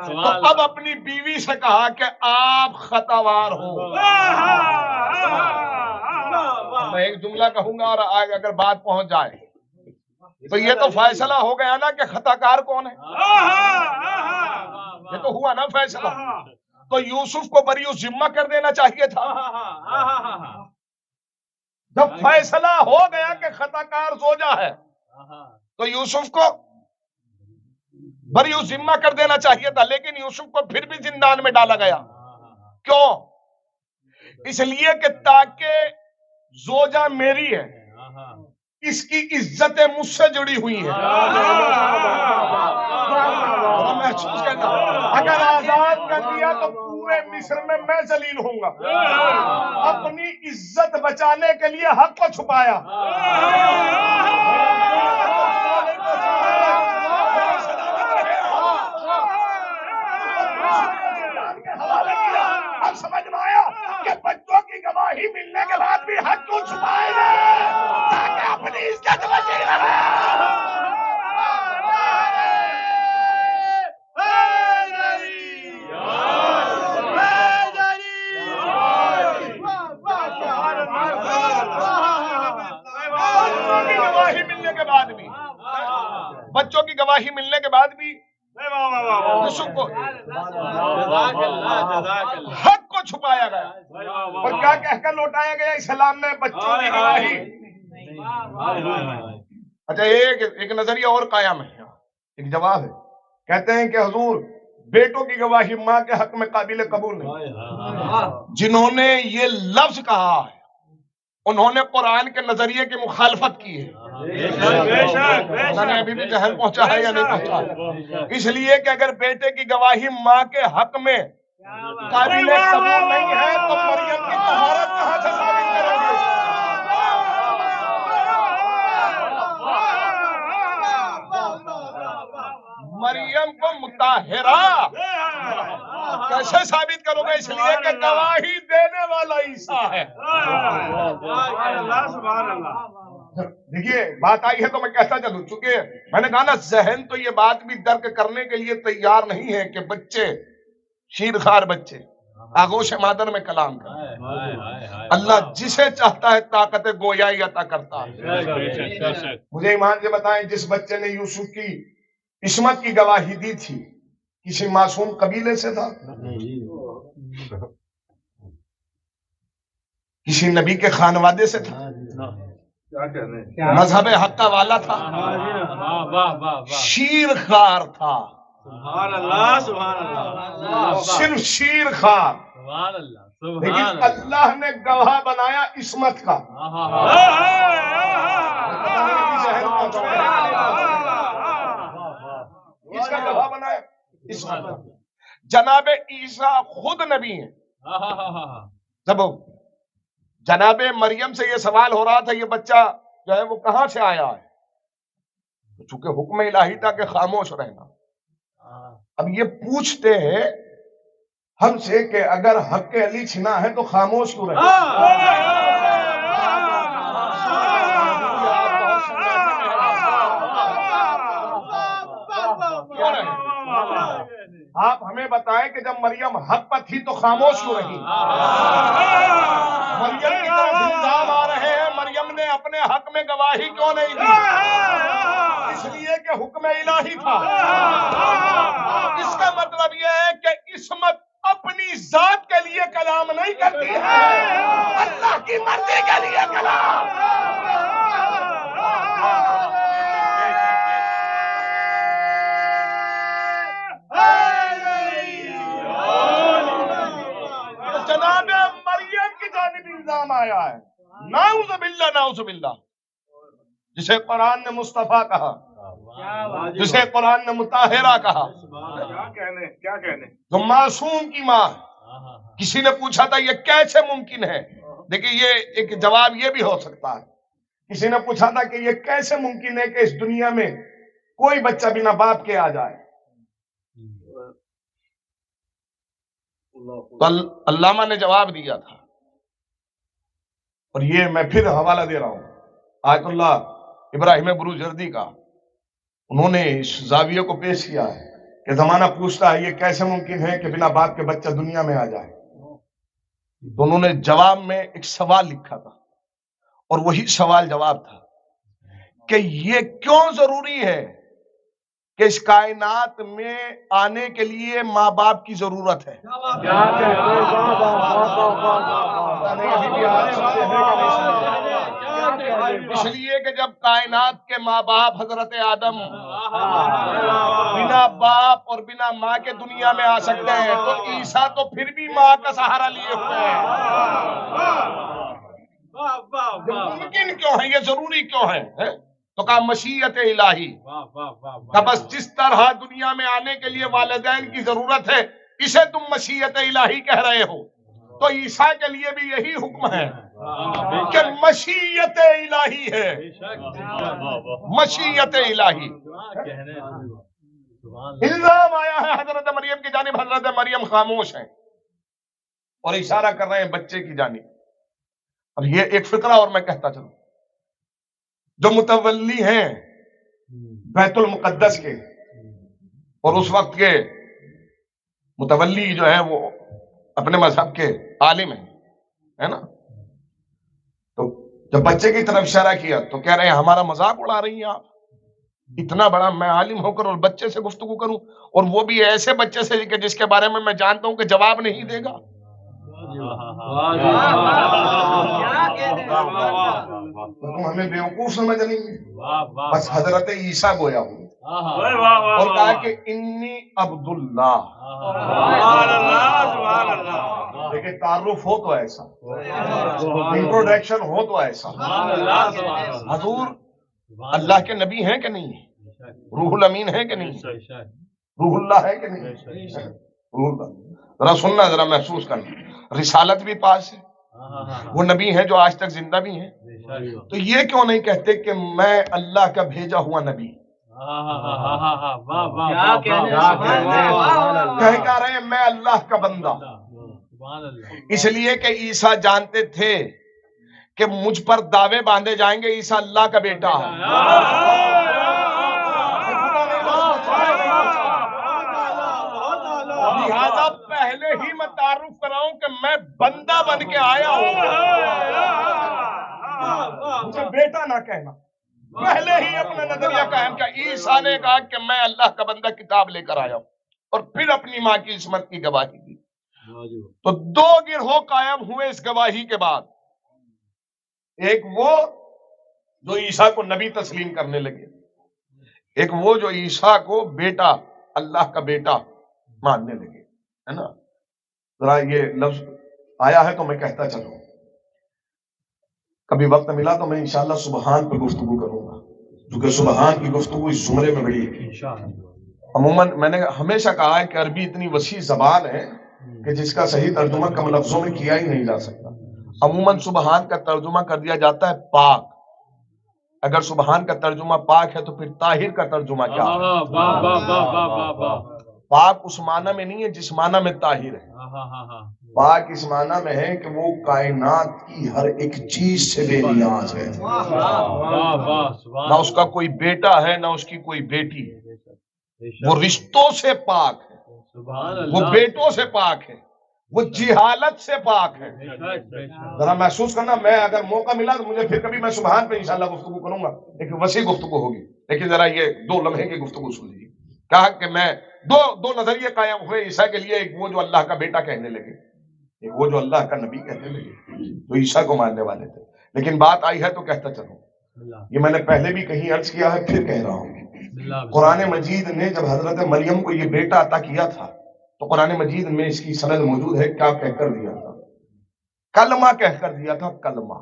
تو اب اپنی بیوی سے کہا کہ آپ خطاوار ہو۔ میں ایک جملہ کہوں گا اور آگے اگر بات پہنچ جائے تو یہ تو فیصلہ ہو گیا نا کہ خطا کار کون ہے، یہ تو ہوا نا فیصلہ۔ تو یوسف کو بری ذمہ کر دینا چاہیے تھا، جب فیصلہ ہو گیا کہ خطا کار زوجہ ہے تو یوسف کو بری ذمہ کر دینا چاہیے تھا، لیکن یوسف کو پھر بھی زندان میں ڈالا گیا۔ کیوں؟ اس لیے کہ تاکہ زوجہ میری ہے، اس کی عزت مجھ سے جڑی ہوئی ہے۔ محسوس کرنا، اگر آزاد کر دیا تو پورے مصر میں میں ذلیل ہوں گا۔ اپنی عزت بچانے کے لیے حق کو چھپایا۔ اب سمجھ میں آیا کہ بچوں کی گواہی ملنے کے بعد بھی حق کیوں چھپائے گا؟ تاکہ اپنی عزت بچی رہے۔ بچوں کی گواہی ملنے کے بعد بھی یوسف کو حق کو چھپایا گیا اور کیا کہہ کر لوٹایا گیا اسلام میں بچوں کی گواہی۔ اچھا ایک نظریہ اور قائم ہے، ایک جواب ہے، کہتے ہیں کہ حضور بیٹوں کی گواہی ماں کے حق میں قابل قبول نہیں۔ جنہوں نے یہ لفظ کہا ہے انہوں نے قرآن کے نظریے کی مخالفت کی ہے۔ ابھی بھی ذہن پہنچا ہے یا نہیں پہنچا؟ اس لیے کہ اگر بیٹے کی گواہی ماں کے حق میں قابل قبول نہیں ہے تو مریم کی طہارت کہاں سے ثابت کریں گے؟ مریم کو مطہرہ کیسے ثابت کرو گے؟ اس لیے کہ گواہی دینے والا عیسیٰ ہے۔ دیکھیے بات آئی ہے تو میں کہتا چلوں، چونکہ میں نے کہا نا ذہن تو یہ بات بھی درک کرنے کے لیے تیار نہیں ہے کہ بچے شیرخوار بچے آغوش مادر میں کلام کریں۔ اللہ جسے چاہتا ہے طاقت گویائی عطا کرتا ہے۔ مجھے ایمان سے بتائیں، جس بچے نے یوسف کی عصمت کی گواہی دی تھی کسی معصوم قبیلے سے تھا؟ کسی نبی کے خانوادے سے تھا؟ مذہب حق کا والا تھا؟ شیر خار تھا، صرف شیر خار، لیکن اللہ نے گواہ بنایا عصمت کا۔ اس کا گواہ بنایا عصمت کا۔ جناب عیسیٰ خود نبی ہیں۔ جب جناب مریم سے یہ سوال ہو رہا تھا یہ بچہ جو ہے وہ کہاں سے آیا ہے، چونکہ حکم الہی تھا کہ خاموش رہنا، اب یہ پوچھتے ہیں ہم سے کہ اگر حق علی چھنا ہے تو خاموش کیوں رہے؟ آپ ہمیں بتائیں کہ جب مریم حق پر تھی تو خاموش کیوں رہی؟ مریم کی طرف الزام آ رہے ہیں، مریم نے اپنے حق میں گواہی کیوں نہیں دی؟ اس لیے کہ حکم الہی تھا۔ اس کا مطلب یہ ہے کہ عصمت اپنی ذات کے لیے کلام نہیں کرتی ہے، اللہ کی مرضی کے لیے کلام۔ جناب مریم کی جانب الزام آیا ہے، نعوذ باللہ نعوذ باللہ، جسے قرآن نے مصطفیٰ کہا، جسے قرآن نے مطہرہ کہا، کیا کہنے جو معصوم کی ماں۔ کسی نے پوچھا تھا یہ کیسے ممکن ہے؟ دیکھیں یہ ایک جواب یہ بھی ہو سکتا ہے، کسی نے پوچھا تھا کہ یہ کیسے ممکن ہے کہ اس دنیا میں کوئی بچہ بنا باپ کے آ جائے؟ تو علامہ نے جواب دیا تھا، اور یہ میں پھر حوالہ دے رہا ہوں آیت اللہ ابراہیم بروجردی کا، انہوں نے اس زاویے کو پیش کیا ہے کہ زمانہ پوچھتا ہے یہ کیسے ممکن ہے کہ بنا باپ کے بچہ دنیا میں آ جائے. تو انہوں نے جواب میں ایک سوال لکھا تھا، اور وہی سوال جواب تھا کہ یہ کیوں ضروری ہے کہ اس کائنات میں آنے کے لیے ماں باپ کی ضرورت ہے. اس لیے کہ جب کائنات کے ماں باپ حضرت آدم بنا باپ اور بنا ماں کے دنیا میں آ سکتے ہیں، تو عیسیٰ تو پھر بھی ماں کا سہارا لیے ہوئے ہیں. ممکن کیوں ہے، یہ ضروری کیوں ہے؟ تو کہا مشیت الہی. بس جس طرح دنیا میں آنے کے لیے والدین کی ضرورت ہے، اسے تم مشیت الہی کہہ رہے ہو، تو عیسیٰ کے لیے بھی یہی حکم ہے کہ مشیت الہی ہے. مشیت الہی الزام آیا ہے حضرت مریم کی جانب، حضرت مریم خاموش ہیں اور اشارہ کر رہے ہیں بچے کی جانب. اب یہ ایک فقرہ اور میں کہتا چلوں، جو متولی ہیں بیت المقدس کے، اور اس وقت کے متولی جو ہیں وہ اپنے مذہب کے عالم ہیں، ہے نا، تو جب بچے کی طرف اشارہ کیا تو کہہ رہے ہیں ہمارا مذاق اڑا رہی ہیں آپ، اتنا بڑا میں عالم ہو کر اور بچے سے گفتگو کروں، اور وہ بھی ایسے بچے سے کہ جس کے بارے میں جانتا ہوں کہ جواب نہیں دے گا. تم ہمیں بیوقوف سمجھ رہی ہیں. بس حضرت عیسیٰ گویا ہوں اور کہا کہ انی عبداللہ. دیکھیں تعارف ہو تو ایسا، انٹروڈکشن ہو تو ایسا. حضور اللہ کے نبی ہیں کہ نہیں، روح الامین ہے کہ نہیں، روح اللہ ہے کہ نہیں، روح اللہ. ذرا سننا، ذرا محسوس کرنا، رسالت بھی پاس ہے، وہ نبی ہیں جو آج تک زندہ بھی ہیں. تو یہ کیوں نہیں کہتے کہ میں اللہ کا بھیجا ہوا نبی؟ کہہ رہے ہیں میں اللہ کا بندہ. اس لیے کہ عیسیٰ جانتے تھے کہ مجھ پر دعوے باندھے جائیں گے عیسیٰ اللہ کا بیٹا ہے. لہذا پہلے ہی میں تعارف کراؤں کہ میں بندہ بن کے آیا ہوں، مجھے بیٹا نہ کہنا. پہلے ہی اپنا نظریہ قائم کیا. عیسیٰ نے کہا کہ میں اللہ کا بندہ کتاب لے کر آیا ہوں، اور پھر اپنی ماں کی عصمت کی گواہی دی. تو دو گروہ قائم ہوئے اس گواہی کے بعد. ایک وہ جو عیسیٰ کو نبی تسلیم کرنے لگے، ایک وہ جو عیسیٰ کو بیٹا، اللہ کا بیٹا ماننے لگے، ہے نا. ذرا یہ لفظ آیا ہے تو میں کہتا چلوں، کبھی وقت ملا تو میں انشاءاللہ سبحان پہ گفتگو کروں گا، کیونکہ سبحان کی گفتگو اس زمرے میں بڑی ہے. عموماً میں نے ہمیشہ کہا ہے کہ عربی اتنی وسیع زبان ہے کہ جس کا صحیح ترجمہ کم لفظوں میں کیا ہی نہیں جا سکتا. عموماً سبحان کا ترجمہ کر دیا جاتا ہے پاک. اگر سبحان کا ترجمہ پاک ہے تو پھر طاہر کا ترجمہ کیا ہے؟ پاک اس معنی میں نہیں ہے جس معنی میں طاہر ہے. پاک اس معنی میں ہے کہ وہ کائنات کی ہر ایک چیز سے بے نیاز ہے. نہ اس کا کوئی بیٹا ہے نہ اس کی کوئی بیٹی، وہ رشتوں سے پاک ہے، وہ بیٹوں سے پاک ہے، وہ جہالت سے پاک ہے. ذرا محسوس کرنا، میں اگر موقع ملا تو مجھے پھر کبھی میں سبحان پہ انشاءاللہ گفتگو کروں گا، ایک وسیع گفتگو ہوگی. لیکن ذرا یہ 2 لمحے کی گفتگو سن لیجیے. کہا کہ میں دو نظریے قائم ہوئے عیسیٰ کے لیے، ایک وہ جو اللہ کا بیٹا کہنے لگے، ایک وہ جو اللہ کا نبی کہنے لگے، تو عیسیٰ کو ماننے والے تھے. لیکن بات آئی ہے تو کہتا چلوں، یہ میں نے پہلے بھی کہیں عرض کیا ہے، پھر کہہ رہا ہوں. قرآن مجید نے جب حضرت مریم کو یہ بیٹا عطا کیا تھا تو قرآن مجید میں اس کی سند موجود ہے. کیا کہہ کر دیا تھا؟ کلمہ کہہ کر دیا تھا. کلمہ،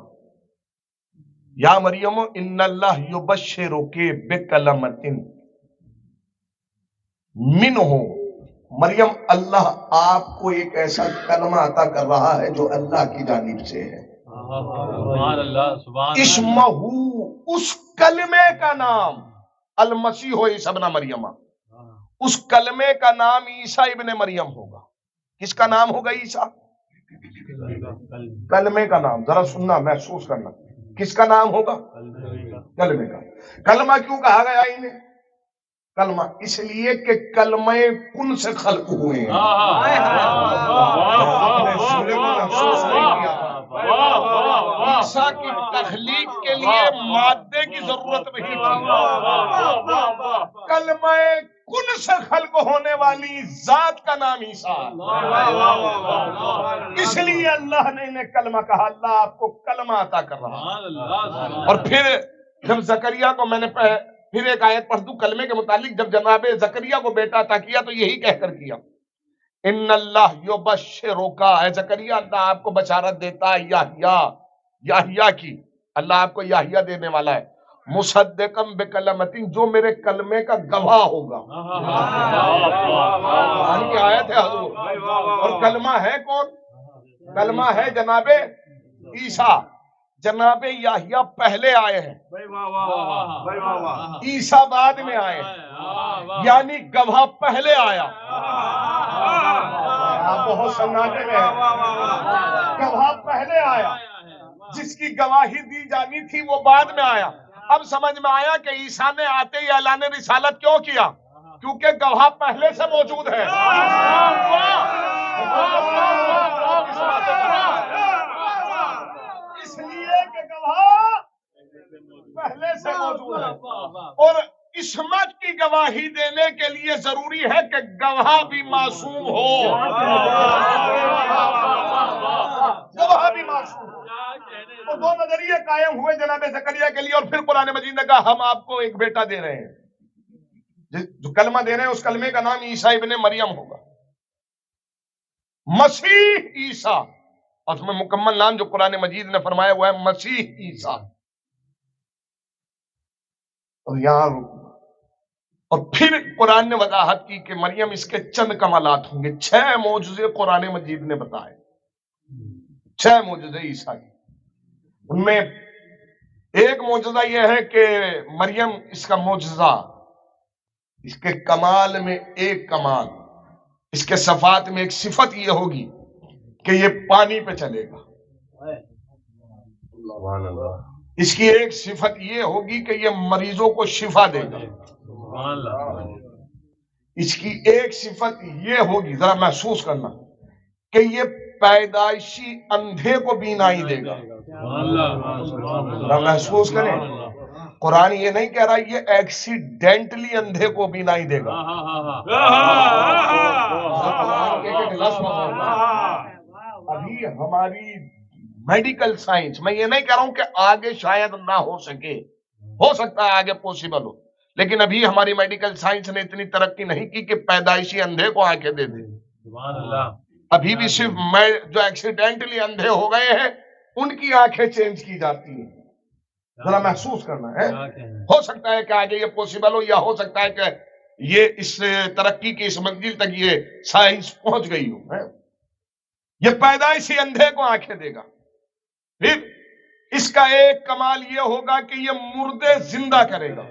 یا مریم ان اللہ یبشرک بکلمۃ منہ. مریم اللہ آپ کو ایک ایسا کلمہ عطا کر رہا ہے جو اللہ کی جانب سے ہے. اسمہ، اس کلمے کا نام المسیح عیسی ابن مریم، اس کلمے کا نام عیسیٰ ابن مریم ہوگا. کس کا نام ہوگا عیسیٰ؟ کلمے کا نام. ذرا سننا، محسوس کرنا. کس کا نام ہوگا؟ کلمے کا. کلمہ کیوں کہا گیا انہیں کلمہ؟ اس لیے کہ کلمہ کن سے خلق ہوئے ہیں. عیسیٰ کی تخلیق کے لیے مادے کی ضرورت نہیں تھی. کلمہ کن سے خلق ہونے والی ذات کا نام عیسیٰ. اس لیے اللہ نے انہیں کلمہ کہا. اللہ آپ کو کلمہ عطا کر رہا. اور پھر جب زکریا کو میں نے پھر ایک آیت پڑھ دوں کلمے کے متعلق. جب جناب زکریا کو بیٹا عطا کیا تو یہی کہہ کر کیا ان اللہ یبشرک، اے زکریا اللہ آپ کو بشارت دیتا ہے یحییٰ کی. اللہ آپ کو یحییٰ دینے والا ہے. مصدقم بکلمۃ، جو میرے کلمے کا گواہ ہوگا. قرآن کی آیت ہے حضور. اور کلمہ ہے کون؟ کلمہ ہے جناب عیسیٰ. جناب یحییٰ پہلے آئے ہیں، عیسیٰ بعد میں آئے ہیں. یعنی گواہ پہلے آیا. آپ بہت سناٹے میں ہیں. گواہ پہلے آیا. جس کی گواہی دی جانی تھی وہ بعد میں آیا. اب سمجھ میں آیا کہ عیسیٰ نے آتے ہی اعلان رسالت کیوں کیا؟ کیونکہ گواہ پہلے سے موجود ہے. اس لیے کہ گواہ پہلے سے موجود ہے. اور عصمت کی گواہی دینے کے لیے ضروری ہے کہ گواہ بھی معصوم ہو. گواہ بھی معصوم ہو. تو دو نظریے قائم ہوئے جناب زکریا کے لیے. اور پھر قرآن مجید نے کہا ہم آپ کو ایک بیٹا دے رہے ہیں. جو کلمہ دے رہے ہیں اس کلمے کا نام عیسیٰ ابن مریم ہوگا. مسیح عیسیٰ. اور اس میں مکمل نام جو قرآن مجید نے فرمایا ہوا ہے مسیح عیسیٰ. اور یہاں اور پھر قرآن نے وضاحت کی کہ مریم اس کے چند کمالات ہوں گے. 6 معجزے قرآن مجید نے بتائے. 6 معجزے عیسیٰ کے. ان میں ایک معجزہ یہ ہے کہ مریم اس کا معجزہ، اس کے کمال میں ایک کمال، اس کے صفات میں ایک صفت یہ ہوگی کہ یہ پانی پہ چلے گا. اس کی ایک صفت یہ ہوگی کہ یہ مریضوں کو شفا دے گا. اس کی ایک صفت یہ ہوگی، ذرا محسوس کرنا، کہ یہ پیدائشی اندھے کو بینائی دے گا. ذرا محسوس کریں. قرآن یہ نہیں کہہ رہا یہ ایکسیڈنٹلی اندھے کو بینائی دے گا. ابھی ہماری میڈیکل سائنس، میں یہ نہیں کہہ رہا ہوں کہ آگے شاید نہ ہو سکے، ہو سکتا ہے آگے پوسیبل ہو، لیکن ابھی ہماری میڈیکل سائنس نے اتنی ترقی نہیں کی کہ پیدائشی اندھے کو آنکھیں دے دے. ابھی بھی صرف جو ایکسیڈنٹلی اندھے ہو گئے ہیں ان کی آنکھیں چینج کی جاتی ہیں. ذرا محسوس کرنا ہے. ہو سکتا ہے کہ آگے یہ پوسیبل ہو، یا ہو سکتا ہے کہ یہ اس ترقی کی اس منزل تک یہ سائنس پہنچ گئی ہو. یہ پیدائشی اندھے کو آنکھیں دے گا. پھر اس کا ایک کمال یہ ہوگا کہ یہ مردے زندہ کرے گا.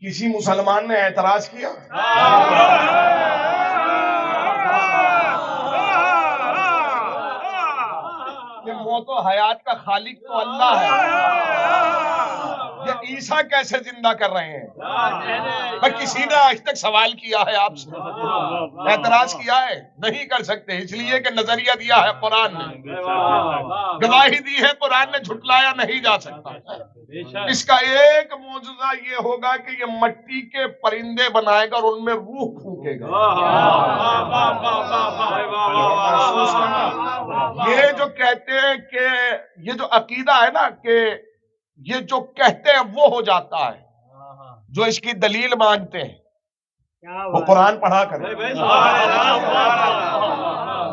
کسی مسلمان نے اعتراض کیا؟ کہ موت و حیات کا خالق تو اللہ ہے، یہ عیسیٰ کیسے زندہ کر رہے ہیں؟ میں کسی نے آج تک سوال کیا ہے آپ سے؟ اعتراض کیا ہے؟ نہیں کر سکتے، اس لیے کہ نظریہ دیا ہے قرآن نے، گواہی دی ہے قرآن نے، جھٹلایا نہیں جا سکتا. اس کا ایک معجزہ یہ ہوگا کہ یہ مٹی کے پرندے بنائے گا اور ان میں روح پھونکے گا. یہ جو کہتے ہیں کہ یہ جو عقیدہ ہے نا کہ یہ جو کہتے ہیں وہ ہو جاتا ہے، جو اس کی دلیل مانگتے ہیں وہ قرآن پڑھا کریں،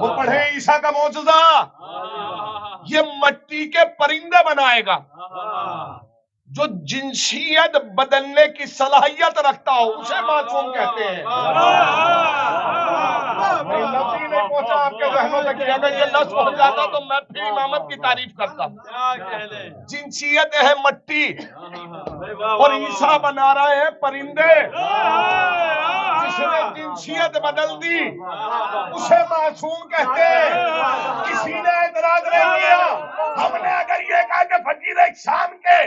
وہ پڑھیں عیسیٰ کا معجزہ. یہ مٹی کے پرندے بنائے گا، جو جنسیت بدلنے کی صلاحیت رکھتا ہو اسے معصوم کہتے ہیں. لفظ نہیں پہنچا آپ کے ذہنوں تک کہ اگر یہ لفظ پہنچ جاتا تو میں پھر امامت کی تعریف کرتا. جنسیت ہے مٹی اور عیسیٰ بنا رہے ہیں پرندے. جس نے جنسیت بدل دی اسے معصوم کہتے ہیں. کسی نے اعتراض نہیں کیا. ہم نے اگر یہ کہا کہ فقیر شام کے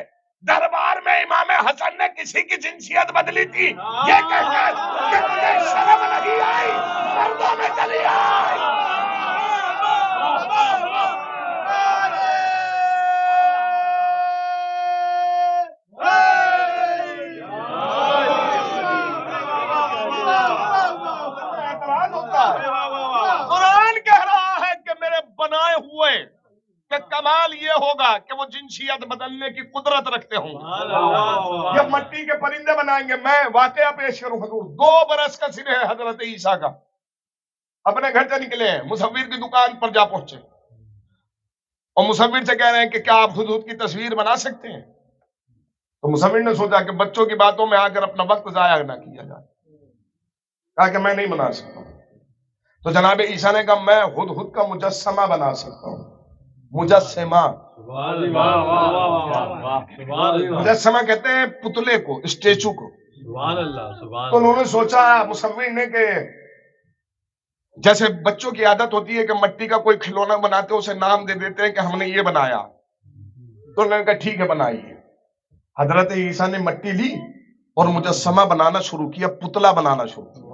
دربار میں امام حسن نے کسی کی جنسیت بدلی تھی، یہ کہہ کر کہ مجھے شرم نہیں آئی، مردوں میں چلی آئی. اعتراض ہوتا ہے. قرآن کہہ رہا ہے کہ میرے بنائے ہوئے کہ کمال یہ ہوگا کہ وہ جنسیت بدلنے کی قدرت رکھتے ہوں. یہ مٹی کے پرندے بنائیں گے. میں واقعہ پیش کروں حضور. 2 برس کا سن ہے حضرت عیسیٰ کا. اپنے گھر سے نکلے ہیں، مصور کی دکان پر جا پہنچے اور مصور سے کہہ رہے ہیں کہ کیا آپ حضور کی تصویر بنا سکتے ہیں؟ تو مصور نے سوچا کہ بچوں کی باتوں میں آ کر اپنا وقت ضائع نہ کیا جائے. کہا کہ میں نہیں بنا سکتا. تو جناب عیسیٰ نے کہا میں ہدہد کا مجسمہ بنا سکتا ہوں. مجسمہ، مجسمہ کہتے ہیں پتلے کو، اسٹیچو کو. تو انہوں نے سوچا مصور نے کہ جیسے بچوں کی عادت ہوتی ہے کہ مٹی کا کوئی کھلونا بناتے اسے نام دے دیتے ہیں کہ ہم نے یہ بنایا. تو انہوں نے کہا ٹھیک ہے بنائیے. حضرت عیسیٰ نے مٹی لی اور مجسمہ بنانا شروع کیا، پتلا بنانا شروع کیا.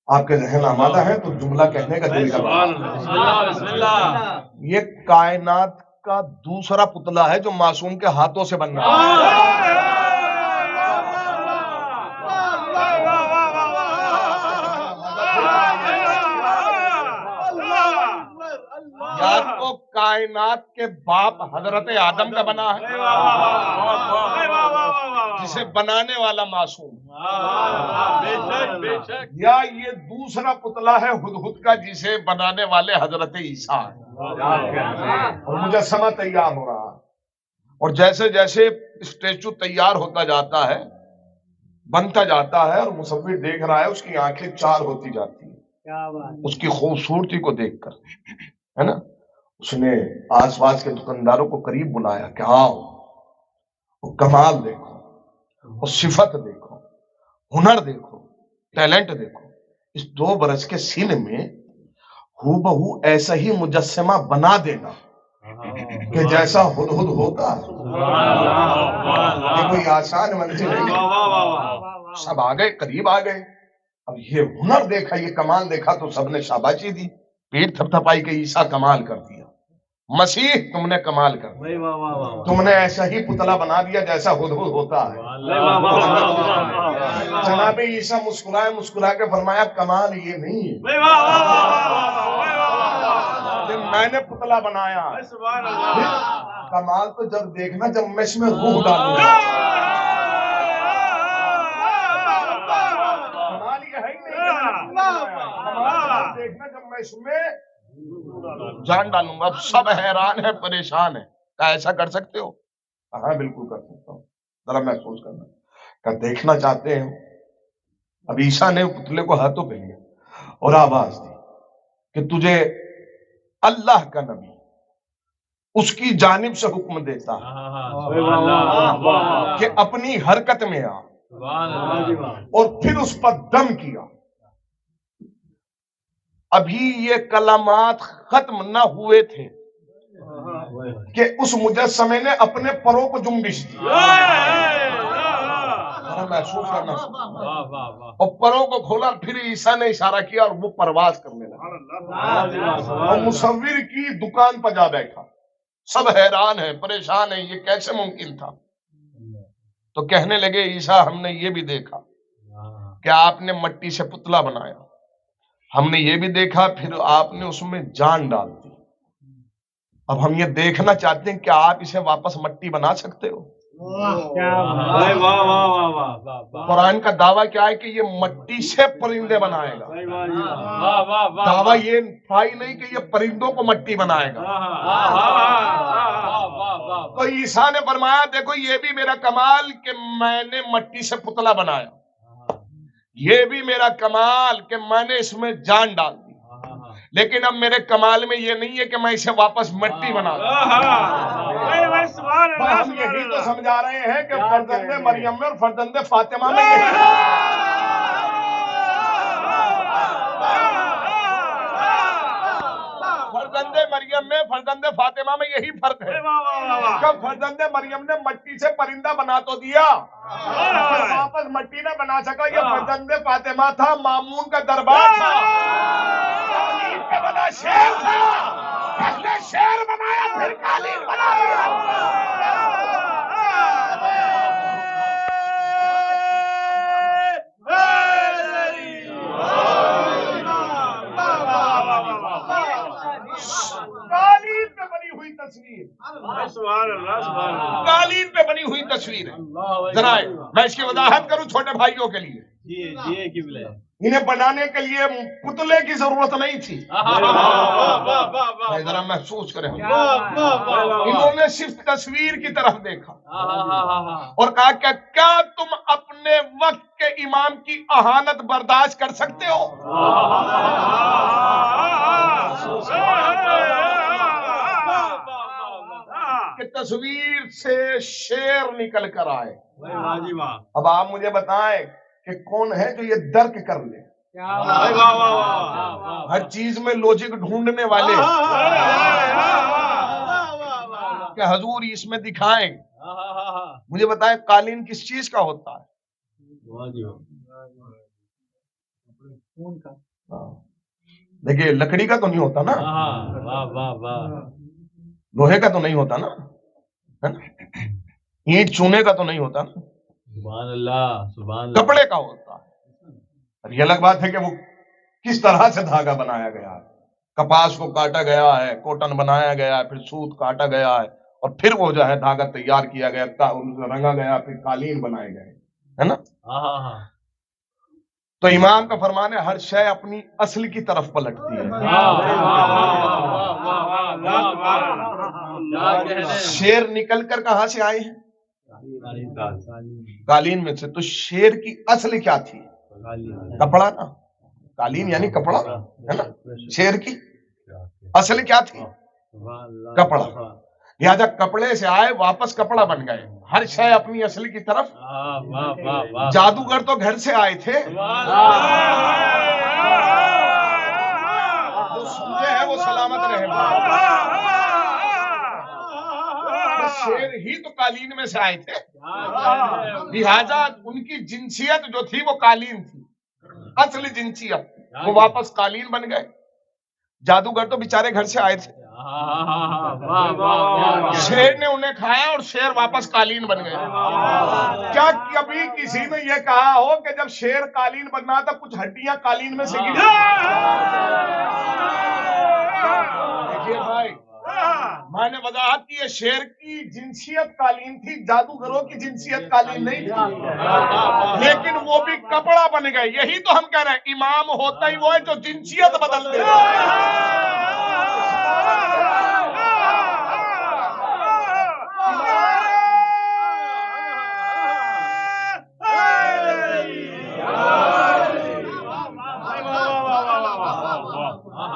آپ کے ذہن آمادہ ہیں تو جملہ کہنے کا دل کر رہا ہے. یہ کائنات کا دوسرا پتلا ہے جو معصوم کے ہاتھوں سے بن رہا ہے. یا تو کائنات کے باپ حضرت آدم کا بنا ہے جسے بنانے والا معصوم، یا یہ دوسرا پتلا ہے ہدہد کا جسے بنانے والے حضرت عیسیٰ اور مجسمہ تیار ہو رہا. اور جیسے جیسے اسٹیچو تیار ہوتا جاتا ہے، بنتا جاتا ہے، اور مصور دیکھ رہا ہے، اس کی آنکھیں 4 ہوتی جاتی ہیں اس کی خوبصورتی کو دیکھ کر، ہے نا. اس نے آس پاس کے دکانداروں کو قریب بلایا کہ آؤ، وہ کمال دیکھو، وہ صفت دیکھو، ہنر دیکھو، ٹیلنٹ دیکھو. اس 2 برس کے سن میں ہو بہو ایسا ہی مجسمہ بنا دینا کہ جیسا ہدہد ہوتا. یہ کوئی آسان منزل نہیں. سب آ گئے، قریب آ گئے. اب یہ ہنر دیکھا، یہ کمال دیکھا تو سب نے شاباشی دی، پیٹ تھپ تھپائی کہ عیسیٰ کمال کر دیا، مسیح تم نے کمال کر دیا، تم نے ایسا ہی پتلا بنا دیا جیسا ہدہد ہوتا ہے. جناب عیسیٰ مسکرائے، مسکرا کے فرمایا کمال یہ نہیں ہے کہ میں نے پتلا بنایا، کمال تو جب دیکھنا جب میں اس میں روح ڈالوں گا. کمال یہ ہے ہی نہیں، کمال دیکھنا جب میں اس میں جان ڈالوں گا. اب سب حیران ہے، پریشان ہے. کیا ایسا کر سکتے ہو؟ ہاں بالکل کر سکتا ہوں. ذرا محسوس کرنا. کیا دیکھنا چاہتے ہیں؟ اب عیسیٰ نے پتلے کو ہاتھوں پہ لیا اور آواز دی کہ تجھے اللہ کا نبی اس کی جانب سے حکم دیتا کہ اپنی حرکت میں آ، اور پھر اس پر دم کیا. ابھی یہ کلمات ختم نہ ہوئے تھے کہ اس مجسمے نے اپنے پروں کو جنبش دی. محسوس کرنا، اور پروں کو کھولا، پھر عیسیٰ نے اشارہ کیا اور وہ پرواز کرنے لگا. اور مصور کی دکان پر جا بیٹھا. سب حیران ہیں، پریشان ہیں، یہ کیسے ممکن تھا؟ تو کہنے لگے عیسیٰ ہم نے یہ بھی دیکھا کہ آپ نے مٹی سے پتلا بنایا، ہم نے یہ بھی دیکھا پھر آپ نے اس میں جان ڈال دی. اب ہم یہ دیکھنا چاہتے ہیں کہ آپ اسے واپس مٹی بنا سکتے ہو؟ قرآن کا دعویٰ کیا ہے کہ یہ مٹی سے پرندے بنائے گا. دعویٰ یہ تھا ہی نہیں کہ یہ پرندوں کو مٹی بنائے گا. تو عیسیٰ نے فرمایا دیکھو یہ بھی میرا کمال کہ میں نے مٹی سے پتلا بنایا. یہ بھی میرا کمال کہ میں نے اس میں جان ڈال دی، لیکن اب میرے کمال میں یہ نہیں ہے کہ میں اسے واپس مٹی بنا دوں۔ ہم یہی تو سمجھا رہے ہیں کہ فرزند مریم میں اور فرزند فاطمہ میں فرزند مریم میں فرزند فاطمہ میں یہی فرق ہے کہ فرزند مریم نے مٹی سے پرندہ بنا تو دیا، واپس مٹی نہ بنا سکا۔ یہ فرزند فاطمہ تھا، مامون کا دربار تھا، قالین پہ بنا شیر تھا، پہلے شیر بنایا پھر قالین بنایا۔ قالین پہ بنی ہوئی تصویر، قالین پہ بنی ہوئی تصویر ہے۔ ذرا میں اس کی وضاحت کروں چھوٹے بھائیوں کے لیے، انہیں بنانے کے لیے پتلے کی ضرورت نہیں تھی، ذرا محسوس کریں، انہوں نے صرف تصویر کی طرف دیکھا اور کہا کہ کیا تم اپنے وقت کے امام کی اہانت برداشت کر سکتے ہو؟ کہ تصویر سے شیر نکل کر آئے۔ اب آپ مجھے بتائیں کہ کون ہے جو یہ درک کر لے؟ ہر چیز میں لوجک ڈھونڈنے والے کہ حضور اس میں دکھائیں، مجھے بتائیں قالین کس چیز کا ہوتا ہے؟ دیکھیے لکڑی کا تو نہیں ہوتا نا، لوہے کا تو نہیں ہوتا نا، اینٹ چونے کا تو نہیں ہوتا نا، سبحان اللہ سبحان اللہ، کپڑے کا ہوتا ہے۔ اور یہ الگ بات ہے کہ وہ کس طرح سے دھاگا بنایا گیا ہے، کپاس کو کاٹا گیا ہے، کوٹن بنایا گیا ہے، پھر سوت کاٹا گیا ہے، اور پھر وہ جو ہے دھاگا تیار کیا گیا، رنگا گیا، پھر قالین بنائے گئے، ہے نا۔ تو امام کا فرمان ہے ہر شے اپنی اصل کی طرف پلٹتی ہے۔ شیر نکل کر کہاں سے آئے ہیں؟ قالین میں سے۔ تو شیر کی اصل کیا تھی؟ کپڑا نا، قالین یعنی کپڑا ہے نا۔ شیر کی اصل کیا تھی؟ کپڑا۔ لہذا کپڑے سے آئے واپس کپڑا بن گئے، ہر شے اپنی اصل کی طرف۔ جادوگر تو گھر سے آئے تھے، جو سمجھے ہیں وہ سلامت رہے۔ شیر ہی تو قالین میں سے آئے تھے، لہذا ان کی جنسیت جو تھی وہ قالین تھی، اصل جنسیت، وہ واپس قالین بن گئے۔ جادوگر تو بیچارے گھر سے آئے تھے، شیر نے انہیں کھایا اور شیر واپس قالین بن گئے۔ کیا کبھی کسی نے یہ کہا ہو کہ جب شیر قالین بننا تھا کچھ ہڈیاں قالین میں سے گری؟ دیکھیے بھائی، میں نے وضاحت کی ہے، شیر کی جنسیت قالین تھی، جادوگروں کی جنسیت قالین نہیں تھی، لیکن وہ بھی کپڑا بن گئے۔ یہی تو ہم کہہ رہے ہیں، امام ہوتا ہی وہ ہے جو جنسیت بدل دے۔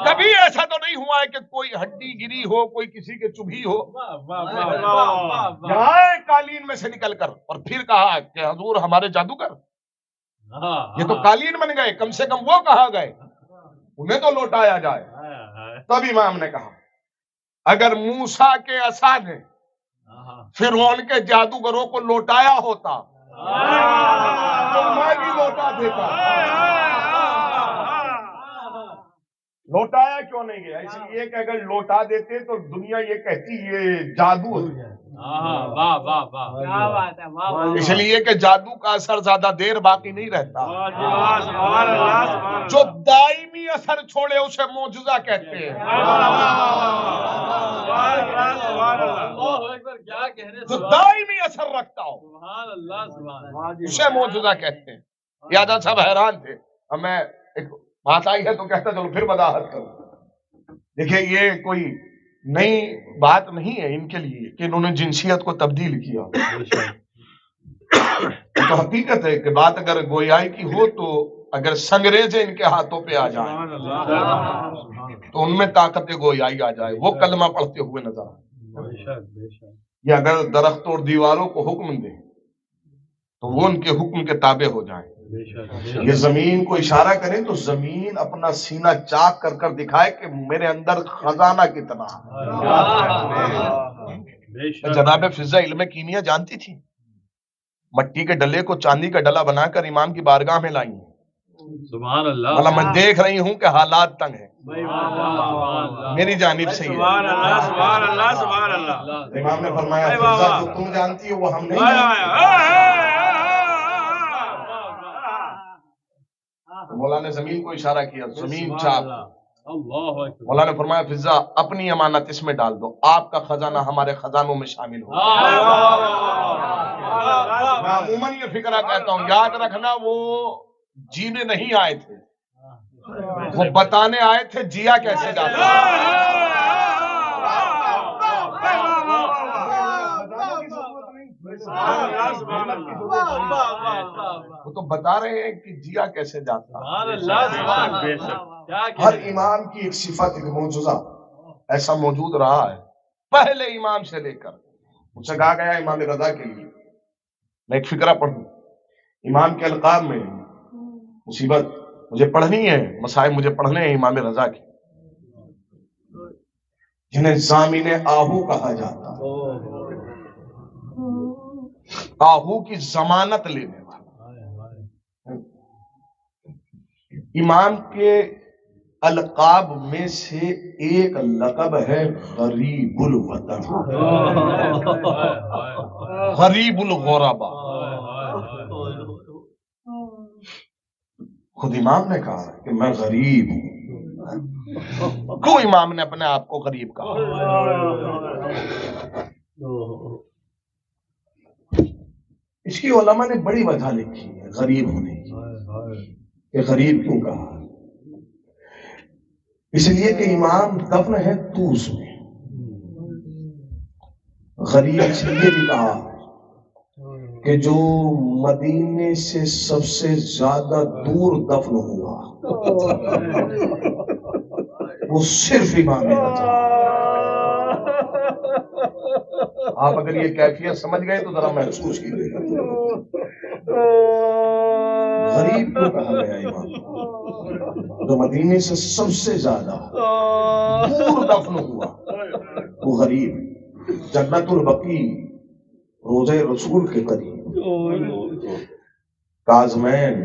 کبھی ایسا تو نہیں ہوا ہے کہ کوئی ہڈی گری ہو، کوئی کسی کے چبھی ہو، جائے قالین میں سے نکل کر، اور پھر کہا کہ حضور ہمارے جادوگر یہ تو قالین بن گئے، کم سے کم وہ کہا گئے، انہیں تو لوٹایا جائے۔ تب امام نے کہا اگر موسیٰ کے عصا نے فرعون کے جادوگروں کو لوٹایا ہوتا تو میں بھی لوٹا دیتا۔ لوٹایا کیوں نہیں گیا؟ اس لیے کہ اگر لوٹا دیتے تو دنیا یہ کہتی یہ جادو ہے، اس لیے کہ جادو کا اثر زیادہ دیر باقی نہیں رہتا، جو دائمی اثر چھوڑے اسے معجزہ کہتے ہیں، جو دائمی اثر رکھتا ہو اسے معجزہ کہتے ہیں۔ یادہ صاحب حیران تھے، اب میں ایک بات آئی ہے تو کہتا چلو پھر وضاحت کروں۔ دیکھیں یہ کوئی نئی بات نہیں ہے ان کے لیے کہ انہوں نے جنسیت کو تبدیل کیا، تو حقیقت ہے کہ بات اگر گویائی کی ہو تو اگر سنگریزیں ان کے ہاتھوں پہ آ جائیں تو ان میں طاقت گویائی آ جائے، وہ کلمہ پڑھتے ہوئے نظر آئے، یا اگر درخت اور دیواروں کو حکم دیں تو وہ ان کے حکم کے تابع ہو جائیں۔ یہ زمین کو اشارہ کریں تو زمین اپنا سینہ چاک کر کر دکھائے کہ میرے اندر خزانہ کتنا ہے۔ جناب فضہ علم کیمیا جانتی تھی، مٹی کے ڈلے کو چاندی کا ڈلا بنا کر امام کی بارگاہ میں لائی ہیں۔ سبحان اللہ، مطلب میں دیکھ رہی ہوں کہ حالات تنگ ہیں، میری جانب سے سبحان اللہ سبحان اللہ سبحان اللہ۔ امام نے فرمایا فضہ جو تم جانتی ہو وہ ہم نہیں جانتے۔ مولا نے زمین کو اشارہ کیا، زمین چاک۔ مولا نے فرمایا فضہ اپنی امانت اس میں ڈال دو، آپ کا خزانہ ہمارے خزانوں میں شامل ہو۔ میں عموماً یہ فکرہ کہتا ہوں، یاد رکھنا وہ جینے نہیں آئے تھے، وہ بتانے آئے تھے جیا کیسے جاتا ہے۔ وہ تو بتا رہے ہیں کہ جیا کیسے جاتا ہے۔ ہر امام کی ایک صفت، ایک معجزہ ایسا موجود رہا ہے، پہلے امام سے لے کر مجھ سے کہا گیا امام رضا کے لیے میں ایک فکرہ پڑھوں، امام کے القاب میں مصیبت مجھے پڑھنی ہے، مسائل مجھے پڑھنے ہیں امام رضا کے، جنہیں ضامن آہو کہا جاتا ہے، آہو کی ضمانت لینے والا۔ امام کے القاب میں سے ایک لقب ہے غریب الوطن، غریب الغربا۔ خود امام نے کہا کہ میں غریب ہوں۔ کیوں امام نے اپنے آپ کو غریب کہا؟ اس کی علماء نے بڑی وجہ لکھی ہے غریب ہونے کی، کہ غریب کیوں کہا؟ اس لیے کہ امام دفن ہے طوس میں، غریب اس لیے بھی کہا کہ جو مدینے سے سب سے زیادہ دور دفن ہوا وہ صرف امام رضا۔ آپ اگر یہ کیفیت سمجھ گئے تو ذرا محسوس کیجیے گا غریب کو کہا گیا امام، جو مدینے سے سب سے زیادہ دور دفن ہوا وہ غریب۔ جنت البقیع روضہ رسول کے قریب، کاظمین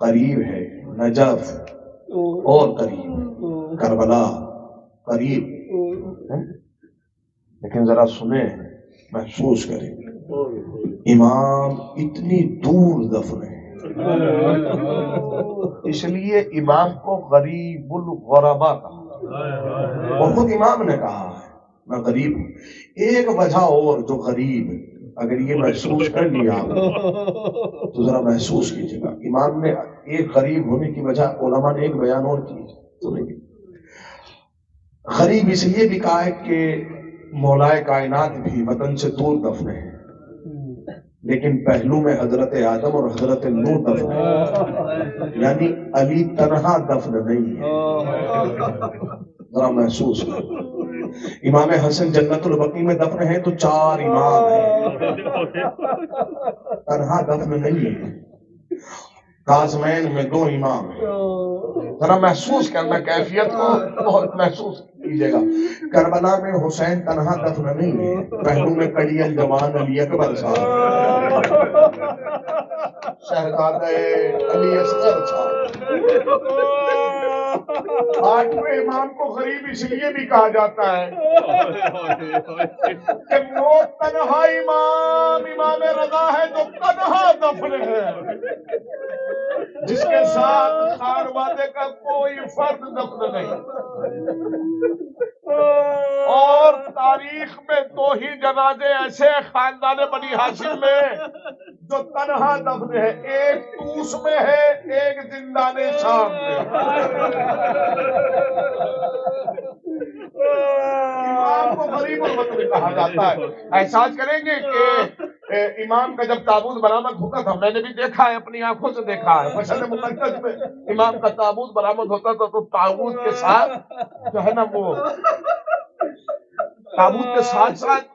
قریب ہے، نجف اور قریب، کربلا قریب، لیکن ذرا سنیں، محسوس کریں، امام اتنی دور دفن ہے، اس لیے امام کو غریب الغربا کہا، اور خود امام نے کہا ہے میں غریب ہوں۔ ایک وجہ اور جو غریب، اگر یہ محسوس کر لیا تو ذرا محسوس کیجیے گا، امام نے ایک غریب ہونے کی وجہ علماء نے ایک بیان اور کی، غریب اس لیے بھی کہا ہے کہ مولائے کائنات بھی وطن سے دور دفن ہے، لیکن پہلو میں حضرت آدم اور حضرت نوح دفن ہے، یعنی علی تنہا دفن نہیں ہے، ذرا محسوس کرو۔ امام حسن جنت البقیع میں دفن ہے تو 4 امام ہیں، تنہا دفن نہیں ہے، کاظمین میں 2 امام ہیں، ذرا محسوس کرنا کیفیت کو، بہت محسوس کیجیے گا۔ کربلا میں حسین تنہا دفن نہیں ہے، پہلو میں کڑی الجوان علی اکبر صاحب، شہزادہ علی اصغر صاحب۔ 8ویں امام کو غریب اس لیے بھی کہا جاتا ہے کہ وہ تنہا امام، امام رضا ہے جو تنہا دفن ہے، جس کے ساتھ خانوادے کا کوئی فرد دفن نہیں، اور تاریخ میں 2 ہی جنازے ایسے خاندان بنی ہاشم میں جو تنہا دفن ہے، ایک طوس میں ہے، ایک زندان شام میں۔ امام کو غریب الوطن کہا جاتا ہے۔ احساس کریں گے کہ امام کا جب تابوت برآمد ہوتا تھا، میں نے بھی دیکھا ہے، اپنی آنکھوں سے دیکھا ہے، مشہد مقدس میں امام کا تابوت برآمد ہوتا تھا تو تابوت کے ساتھ جو ہے نا وہ تابوت کے ساتھ ساتھ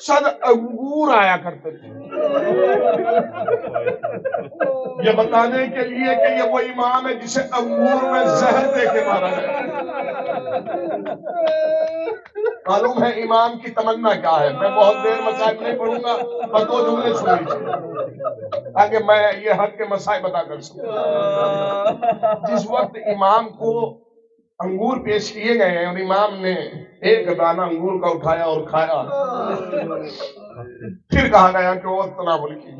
صد انگور آیا کرتے تھے، یہ بتانے کے لیے کہ یہ وہ امام ہے جسے انگور میں زہر دے کے مارا گیا۔ معلوم ہے امام کی تمنا کیا ہے؟ میں بہت دیر مسائل نہیں پڑھوں گا، بس 2 جملے سن لیجیے تاکہ میں یہ حق کے مسائل بتا کر سکوں۔ جس وقت امام کو انگور پیش کیے گئے ہیں اور امام نے ایک دانہ انگور کا اٹھایا اور کھایا، پھر کہا گیا کہ وہ تناول کی،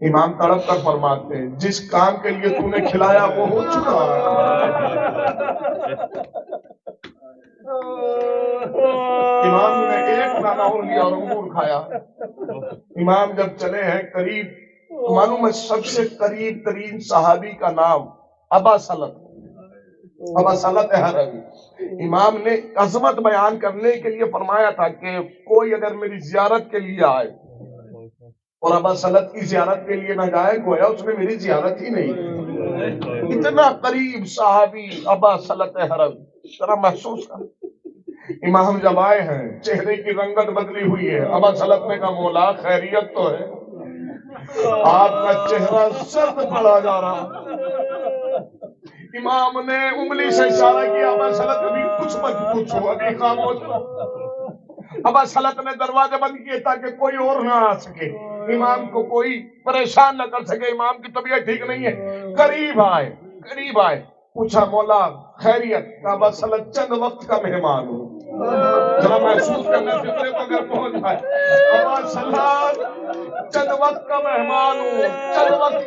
امام تڑپ کر فرماتے ہیں جس کام کے لیے تو نے کھلایا وہ ہو چکا۔ امام نے ایک دانہ اور لیا اور انگور کھایا۔ امام جب چلے ہیں قریب، معلوم ہے سب سے قریب ترین صحابی کا نام ابا سلط، ابا سلط ہروی۔ امام نے عظمت بیان کرنے کے لیے فرمایا تھا کہ کوئی اگر میری زیارت کے لیے آئے اور ابا سلط کی زیارت کے لیے نہ جائے، گویا اس نے میری زیارت ہی نہیں کی۔ اتنا قریب صحابی ابا سلط ہروی، ذرا محسوس کر۔ امام جب آئے ہیں چہرے کی رنگت بدلی ہوئی ہے، ابا سلط نے کہا مولا خیریت تو ہے؟ آپ کا چہرہ سرد پڑا جا رہا۔ امام نے انگلی سے اشارہ کیا، ابا سلط ابھی کچھ مت پوچھو، ابھی خاموش ہو۔ ابا سلط نے دروازے بند کیے تاکہ کوئی اور نہ آ سکے، امام کو کوئی پریشان نہ کر سکے، امام کی طبیعت ٹھیک نہیں ہے۔ قریب آئے، پوچھا مولا خیریت؟ ابا سلط چند وقت کا مہمان ہوں، ذرا محسوس کرنا فکرے کو اگر پہنچ جائے۔ ابا سلط چند وقت کا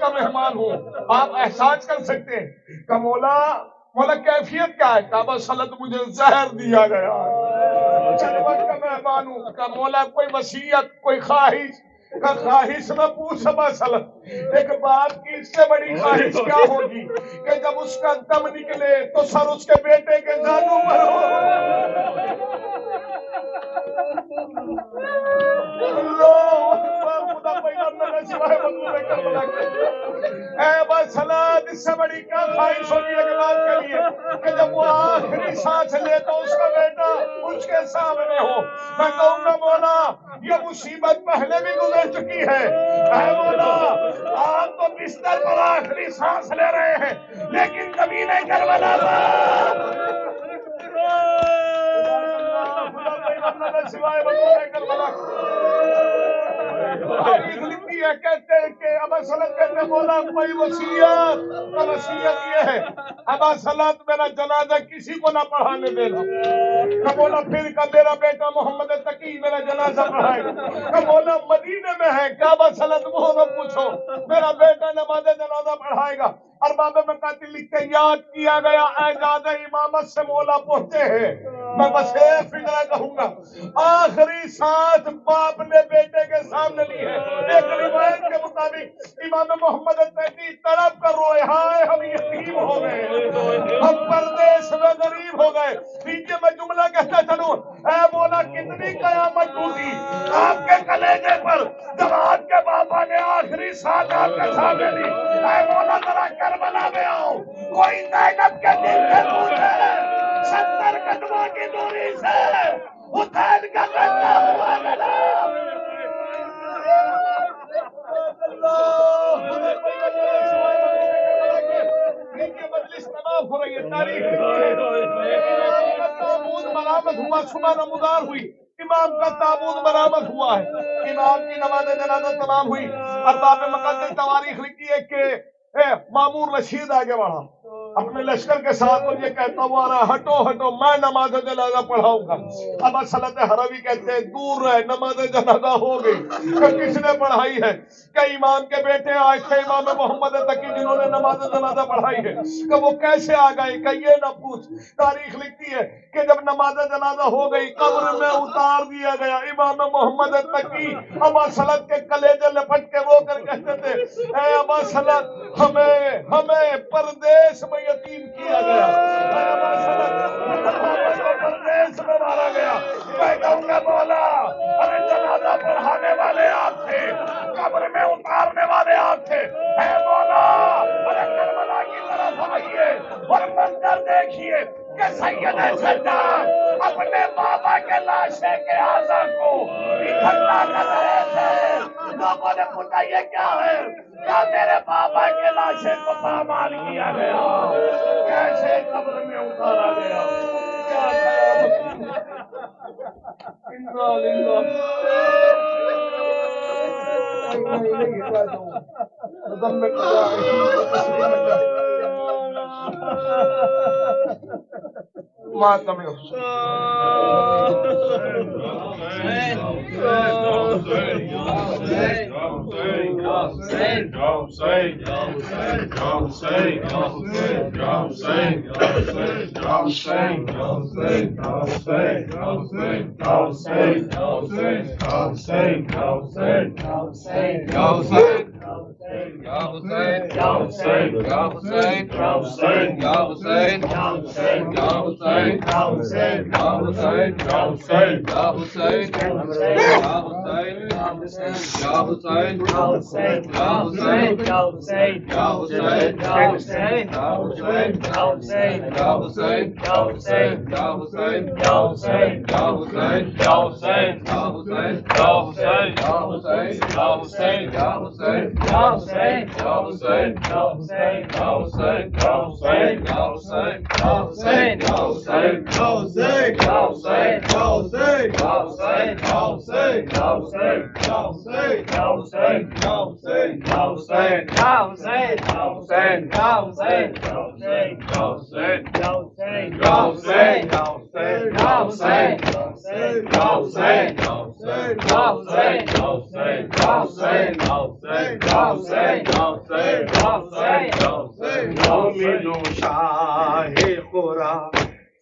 مہمان ہوں، آپ احساس کر سکتے ہیں کہ مولا کیفیت کیا ہے؟ کہ ابا سلط مجھے زہر دیا گیا، چند وقت کا مہمان ہوں۔ کہ مولا کوئی وصیت، کوئی خواہش؟ کہ خواہش نہ پوچھ ابا سلط، ایک باپ کی اس سے بڑی خواہش کیا ہوگی کہ جب اس کا دم نکلے تو سر اس کے بیٹے کے زانوں پر ہو۔ اے ابا سلط، اس سے بڑی کیا خواہش ہوگی ایک باپ کے لیے کہ جب وہ آخری سانس لے تو اس کا بیٹا اس کے سامنے ہو۔ میں کہوں گا مولا یہ مصیبت پہلے بھی گزر چکی ہے، اے مولا آپ تو بستر پر آخری سانس لے رہے ہیں لیکن زمین کربلا لکھتی ہے، کہتے ہیں کہ ابا سلط کہتے ہیں مولا کوئی وصیت یہ ہے ابا سلط میرا جنازہ کسی کو نہ پڑھانے دینا۔ کہ مولا پھر کا میرا بیٹا محمد تقی میرا جنازہ پڑھائے گا۔ کہ مولا مدینے میں ہے، کہ ابا سلط وہ نہ پوچھو میرا بیٹا نماز جنازہ پڑھائے گا۔ ارباب مقاتل لکھتے ہیں یاد کیا گیا اعجاز امامت سے مولا پہنچے ہیں۔ میں بس ایک فکرہ کہوں گا، آخری سانس باپ نے بیٹے کے سامنے لی ہے۔ ایک روایت کے مطابق امام محمد تقی تڑپ کر روئے، ہائے ہم یتیم ہو گئے، ہم پردیس میں غریب ہو گئے۔ نیچے میں جملہ کہتا چلوں، اے مولا کتنی قیامت ٹوٹی آپ کے کلیجے پر جب آپ کے بابا نے آخری سانس آپ کے سامنے لی۔ اے مولا ذرا کربلا میں آؤ، کوئی زینب کے دل سے پوچھے 70 قدموں کی دوری سے حسین کا بیٹا ہوا گلا۔ مجلس تمام ہو رہی ہے، تاریخ تابوت برآمد ہوا، صبح نمودار ہوئی، امام کا تابوت برآمد ہوا ہے، امام کی نماز جنازہ تمام ہوئی۔ ارباب مقدس تواریخ لکھی ہے کہ مامون رشید آگے بڑھا اپنے لشکر کے ساتھ اور یہ کہتا ہوا رہا ہٹو میں نماز جنازہ پڑھاؤں گا۔ ابا سلط ہروی کہتے ہیں دور رہے، نماز جنازہ ہو گئی۔ کہ کس نے پڑھائی ہے؟ کہ امام کے بیٹے آئے تھے امام محمد تقی جنہوں نے نماز جنازہ پڑھائی ہے۔ کہ وہ کیسے آ گئے؟ کہ یہ نہ پوچھ۔ تاریخ لکھتی ہے کہ جب نماز جنازہ ہو گئی قبر میں اتار دیا گیا، امام محمد تقی ابا سلط کے کلیجے لپٹ کے رو کر کہتے تھے اے ابا سلط ہمیں پردیس میں یتیم کیا گیا، اے ابا سلط پردیس میں مارا گیا۔ میں کہوں گا مولا ارے جنازہ پڑھانے والے آپ سید سجاد اپنے بابا کے لاشے کے اعضا کو اکٹھا کر رہے تھے. لوگوں نے پوچھا یہ کیا ہے؟ کیا میرے بابا کے لاشے کو پامال کیا گیا؟ کیسے قبر میں اتارا گیا؟ کیا ماتم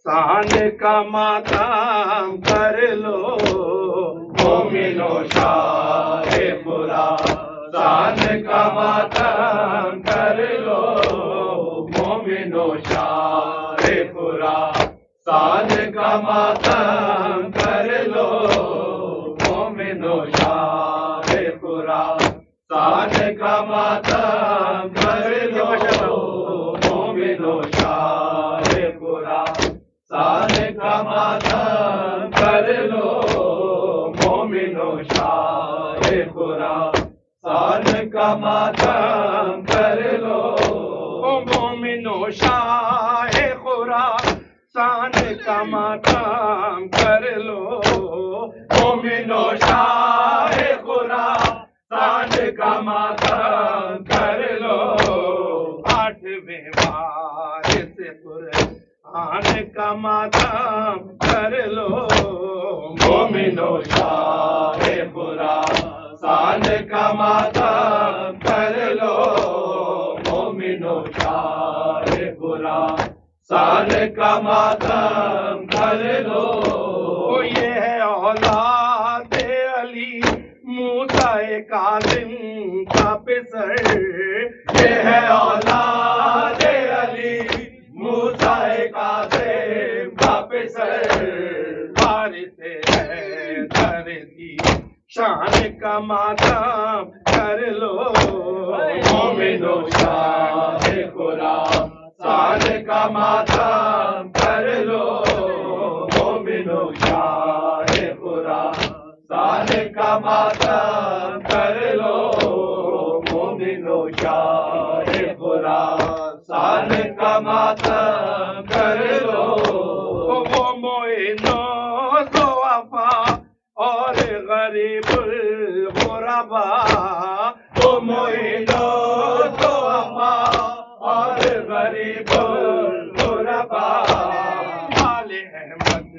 شان کا ماتم کر لو مومنو شاہ خراسان کا ماتم کر لو مومنو شاہ خراسان کا ماتم کر لو مومنو شاہ خراسان کا ماتم کر لو مومنو شاہ خراسان کا ماتم کر لو مومنو شاہ خراسان کا ماتم کر لو مومنو شاہ خراسان کا ماتم کر لو مومنو شاہ خراسان کا ماتم کر لو 8ویں وارث قرآن کا ماتم کر لو مومنو شاہ خراسان کا ماتم کر لو مومنو شاہ خراسان کا ماتم کر لو. یہ ہے اولاد علی موسیٰ کاظم کا پسر، یہ ہے اولاد علی موسیٰ کاظم کا پسر، وارث حیدر کی شان کا ماتم کر لو مومنو شاہ خراسان کا ماتم کر لو مومنو شاہ خراسان کا ماتم کر لو مومنو شاہ خراسان کا ماتم کر لو. وہ معین و ضعفا اور غریب الغربا، وہ معین و ضعفا اور غریب الغربا، آل احمد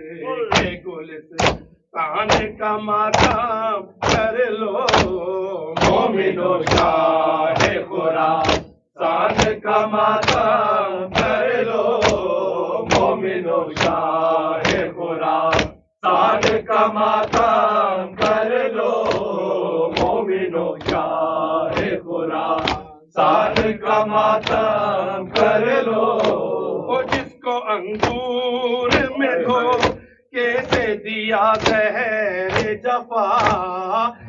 کے گلستان کا ماتم کر لو مومنو شاہ خراسان کا ماتم کر لو مومنو شاہ خراسان کا ماتم کر لو مومنو شاہ خراسان کا ماتم کر لو. جس کو انگور میں دھو کیسے دیا زہر جفا،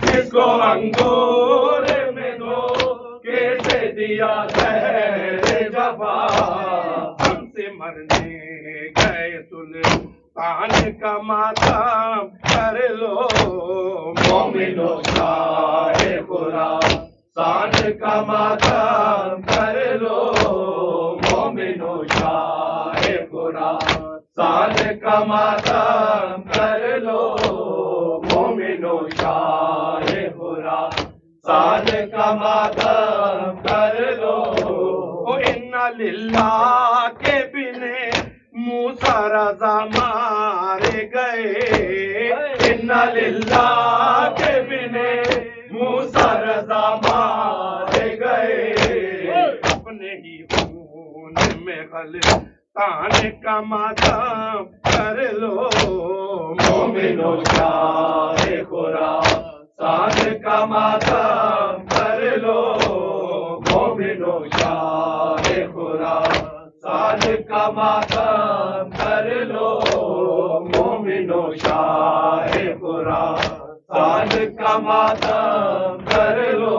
جس کو انگور میں دھو کیسے دیا زہر جفا، ہم سے مرنے گئے سلطان کا ماتم کر لو مومنو شاہ خراسان کا ماتم کر لو مومنو شاہ خراسان کا ماتم کر لو مومنو شاہ خراسان کا ماتم کر لو ان للہ کے بنے موسیٰ رضا مارے گئے ان للہ کے بنے موسیٰ رضا مارے گئے اپنے ہی خون میں غلطان کا ماتم کر لو مومنو شاہ خراسان کا ماتم کر لو مومنو شاہ خراسان کا ماتم کر لو مومنو شاہ خراسان کا ماتم کر لو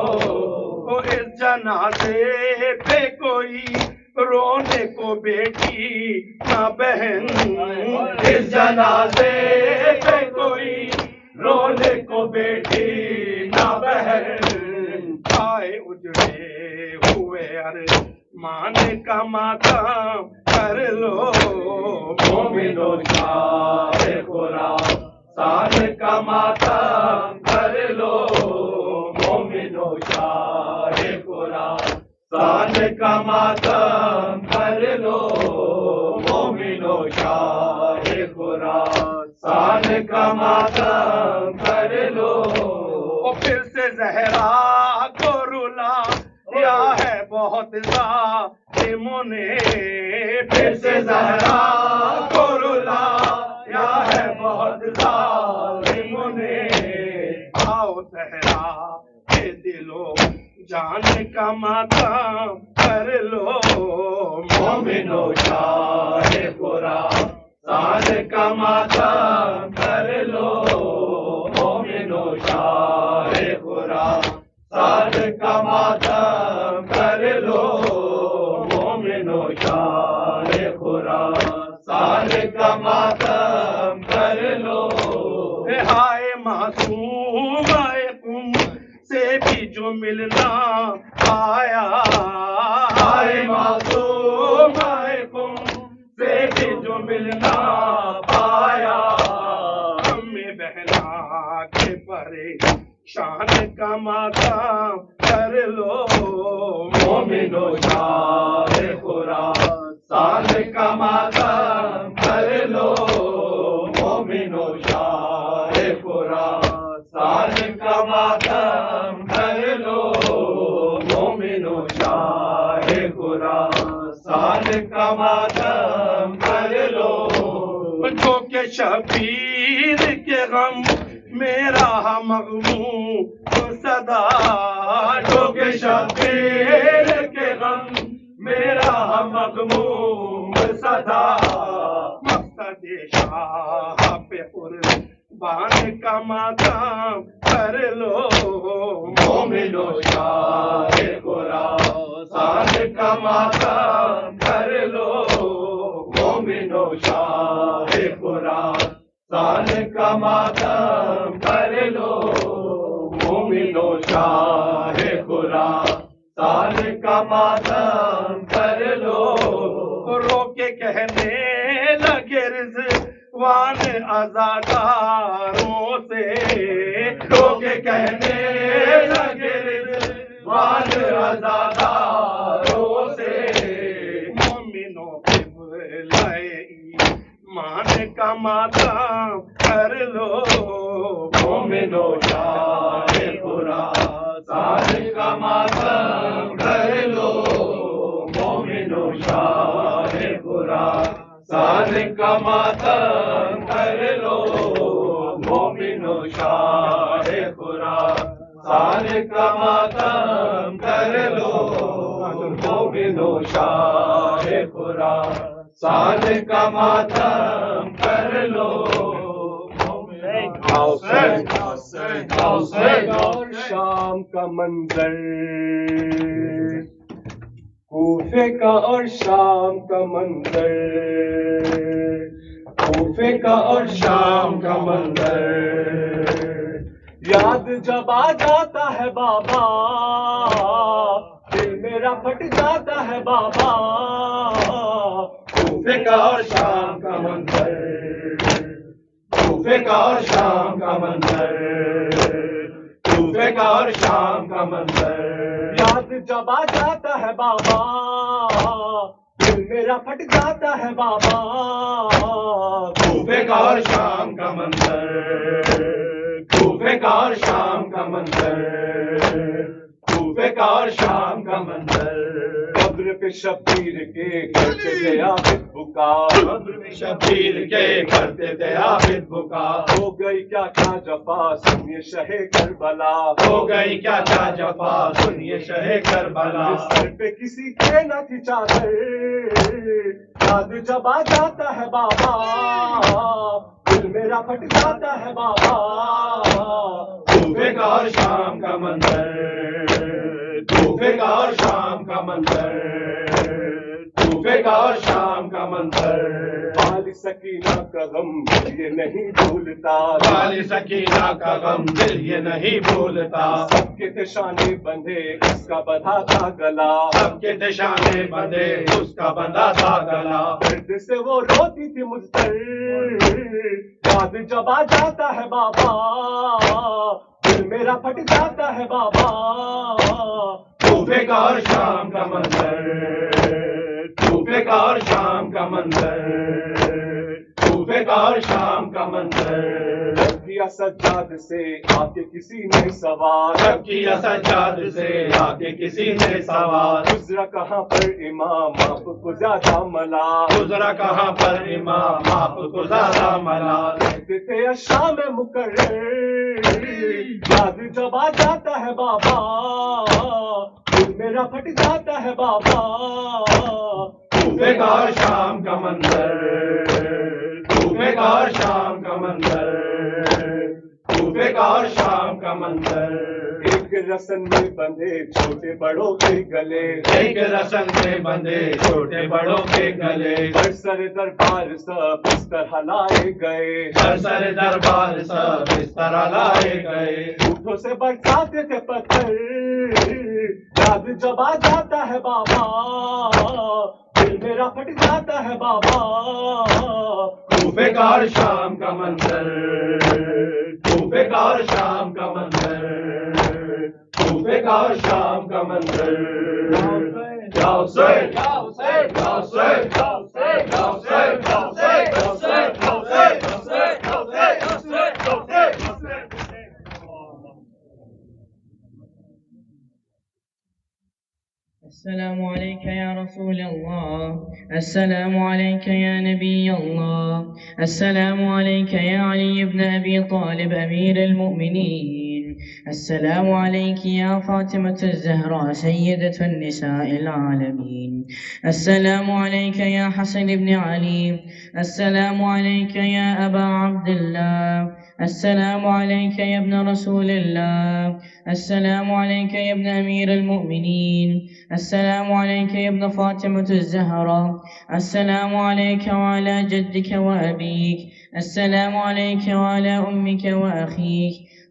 اس جنازے پہ کوئی رونے کو بیٹی نہ بہن اس جنازے پہ کوئی رونے کو بیٹی نہ بہن آئے اجڑے ہوئے ارمان کا ماتم کر لو مومنو شاہ خراسان کا ماتم کر لو مومنو شاہ خراسان کا ماتم کر لو مومنو شاہ خراسان کا ماتم کر لو پھر سے زہرا کو رلا یا ہے بہت ظالموں نے پھر سے زہرا کو رلا یا ہے بہت ظالموں نے آؤ زہرا کے دلو جان کا ماتم کر لو مومنو شاہ خراسان کا ماتم کر لو مومنو شاہ خراسان کا ماتم کر لو مومنو شاہ خراسان کا ماتم کر لو ہائے معصوم آئے تم سے بھی جو ملنا آیا ہائے معصوم آئے تم سے بھی جو ملنا پایا ہمیں بہنا کے پرے شان کا ماتم کر لو مومنو شاہ خراسان کا ماتم کر لو مومنو شاہ خراسان کا ماتم کر لو مومنو شاہ خراسان کا ماتم کر لو جو کہ شبیر کے غم میرا مغموم صدا جو کہ شبیر کے غم میرا مغموم صدا مقصد شاہ پہ قربان کا ماتم کر لو مومنو شاہ خراسان کا ماتم کر لو مومنو شاہ خراسان کا ماتم کر لو مومنو شاہ خراسان کا ماتم کر لو رو کے کہنے لگے رضوان عزاداروں سے رو کے کہنے لگے رضوان عزاداروں سے مومنو قبلہ ایمان کا ماتم کر لو مومنو شاہ خراسان کا ماتم کر لو مومنو شاہ خراسان کا ماتم کر لو مومنو شاہ خراسان کا ماتم کر لو مومنو شاہ خراسان کا ماتم کر لو اور شام کا منظر کوفے کا اور شام کا منظر کوفے کا اور شام کا منظر یاد جب آ جاتا ہے بابا دل میرا پھٹ جاتا ہے بابا کوفے کا اور شام کا منظر کوفے کا اور شام کا منظر کوفے کا اور شام کا منظر یاد جب آ جاتا ہے بابا دل میرا پھٹ جاتا ہے بابا کوفے کا اور شام کا منظر کوفے کا اور شام کا منظر کوفے کا اور شام کا منظر قبر پہ شبیر کے کرتے تھے عابد بکا قبر پہ شبیر کے کرتے تھے عابد بکا ہو گئی کیا کیا جفا سنیے شہ کربلا ہو گئی کیا کیا جفا سنیے شہ کربلا سر پہ کسی کے نہ تھی چادر یاد جب آ جاتا ہے بابا دل میرا پھٹ جاتا ہے بابا کوفے کا اور شام کا منظر کوفے کا اور شام کا منظر کوفے کا اور شام کا منظر والی سکینہ کا غم دل یہ نہیں بھولتا والی سکینہ کا غم دل یہ نہیں بھولتا سب کے تشانے بندھے اس کا بندھا تھا گلا سب کے تشانے بندھے اس کا بندھا تھا گلا درد سے وہ روتی تھی مضطر یاد جب آ جاتا ہے بابا دل میرا پھٹ جاتا ہے بابا کوفے کا اور شام کا منظر کوفے کا اور شام کا منظر کوفے کا اور شام کا منظر کیا سجاد سے آ کے کسی نے سوال رب کیا سجاد سے آ کے کسی نے سوال گزرا کہاں پر امام آپ کو زیادہ ملا گزرا کہاں پر امام آپ کو زیادہ ملا کہتے تھے شام مقرر یاد جب آ جاتا ہے بابا دل میرا پھٹ جاتا ہے بابا کوفے کا اور شام کا منظر کوفے کا اور شام کا منظر کوفے کا اور شام کا منظر ایک رسن میں بندھے چھوٹے بڑوں کے گلے ایک رسن میں بندھے چھوٹے بڑوں کے گلے ہر سر دربار سب اس طرح لائے گئے ہر سر دربار سب اس طرح لائے گئے اونٹوں سے برساتے تھے پتھر یاد جب آ جاتا ہے بابا دل میرا پھٹ جاتا ہے بابا کوفے کا اور شام کا منظر کوفے کا اور شام کا منظر کوفے کا اور شام کا منظر یا حسین یا حسین یا حسین یا حسین یا حسین یا حسین یا حسین یا حسین یا حسین یا حسین السلام عليك يا رسول الله السلام عليك يا نبي الله السلام عليك يا علي بن أبي طالب أمير المؤمنين السلام عليك يا فاطمة الزهراء سيدة النساء العالمين السلام عليك يا حسن بن علي السلام عليك يا أبا عبد الله السلام عليك يا ابن رسول الله السلام عليك يا ابن أمير المؤمنين السلام عليك يا ابن فاطمة الزهراء السلام عليك وعلى جدك وأبيك السلام عليك وعلى أمك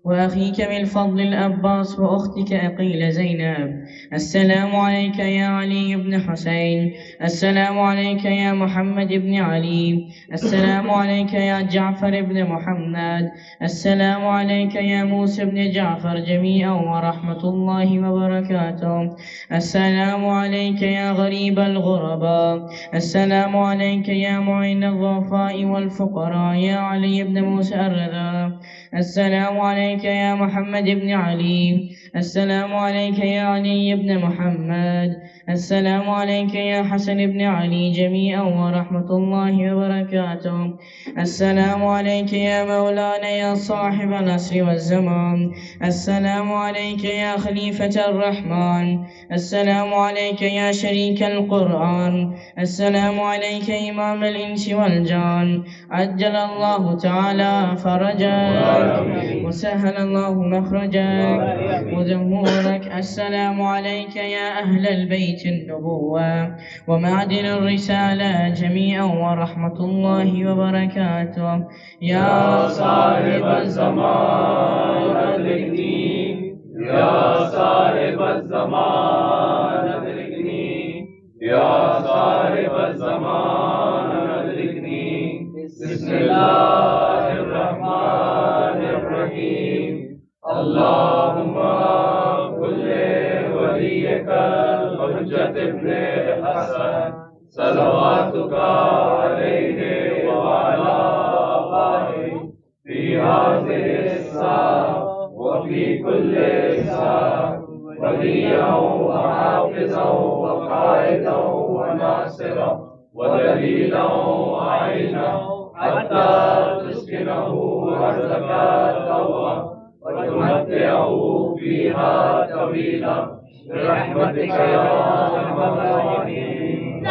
وأخيك بالفضل الأباس وأختك أقيل زينب السلام عليك يا علي بن حسين السلام عليك يا محمد بن علي السلام عليك يا جعفر بن محمد السلام عليك يا موسى بن جعفر جميعا ورحمة الله وبركاته السلام عليك يا غريب الغرباء السلام عليك يا معين الضعفاء والفقراء يا علي بن موسى الرضا السلام عليك يا محمد بن علي السلام عليك يا علي بن محمد السلام عليك يا حسن بن علي جميعا ورحمة الله وبركاته السلام عليك يا مولانا يا صاحب العصر والزمان السلام عليك يا خليفة الرحمن السلام عليك يا شريك القرآن السلام عليك إمام الإنس والجان عجل الله تعالى فرجك وسهل الله مخرجك ظهورك. السلام عليك يا أهل البيت النبوة ومعدن الرسالة جميعا ورحمة الله وبركاته. يا صاحب الزمان أدركني، يا صاحب الزمان أدركني، يا صاحب الزمان أدركني. بسم الله الرحمن الرحيم. اللهم كل وليك الحجة ابن الحسن صلواتك عليه وعلى آبائه في هذه الساعة وفي كل ساعة وليا وحافظا وقائدا وناصرا ودليلا وعينا حتى تسكنه أرضك طوعا وتمتعه فيها طويلا برحمتك يا أرحم الراحمين.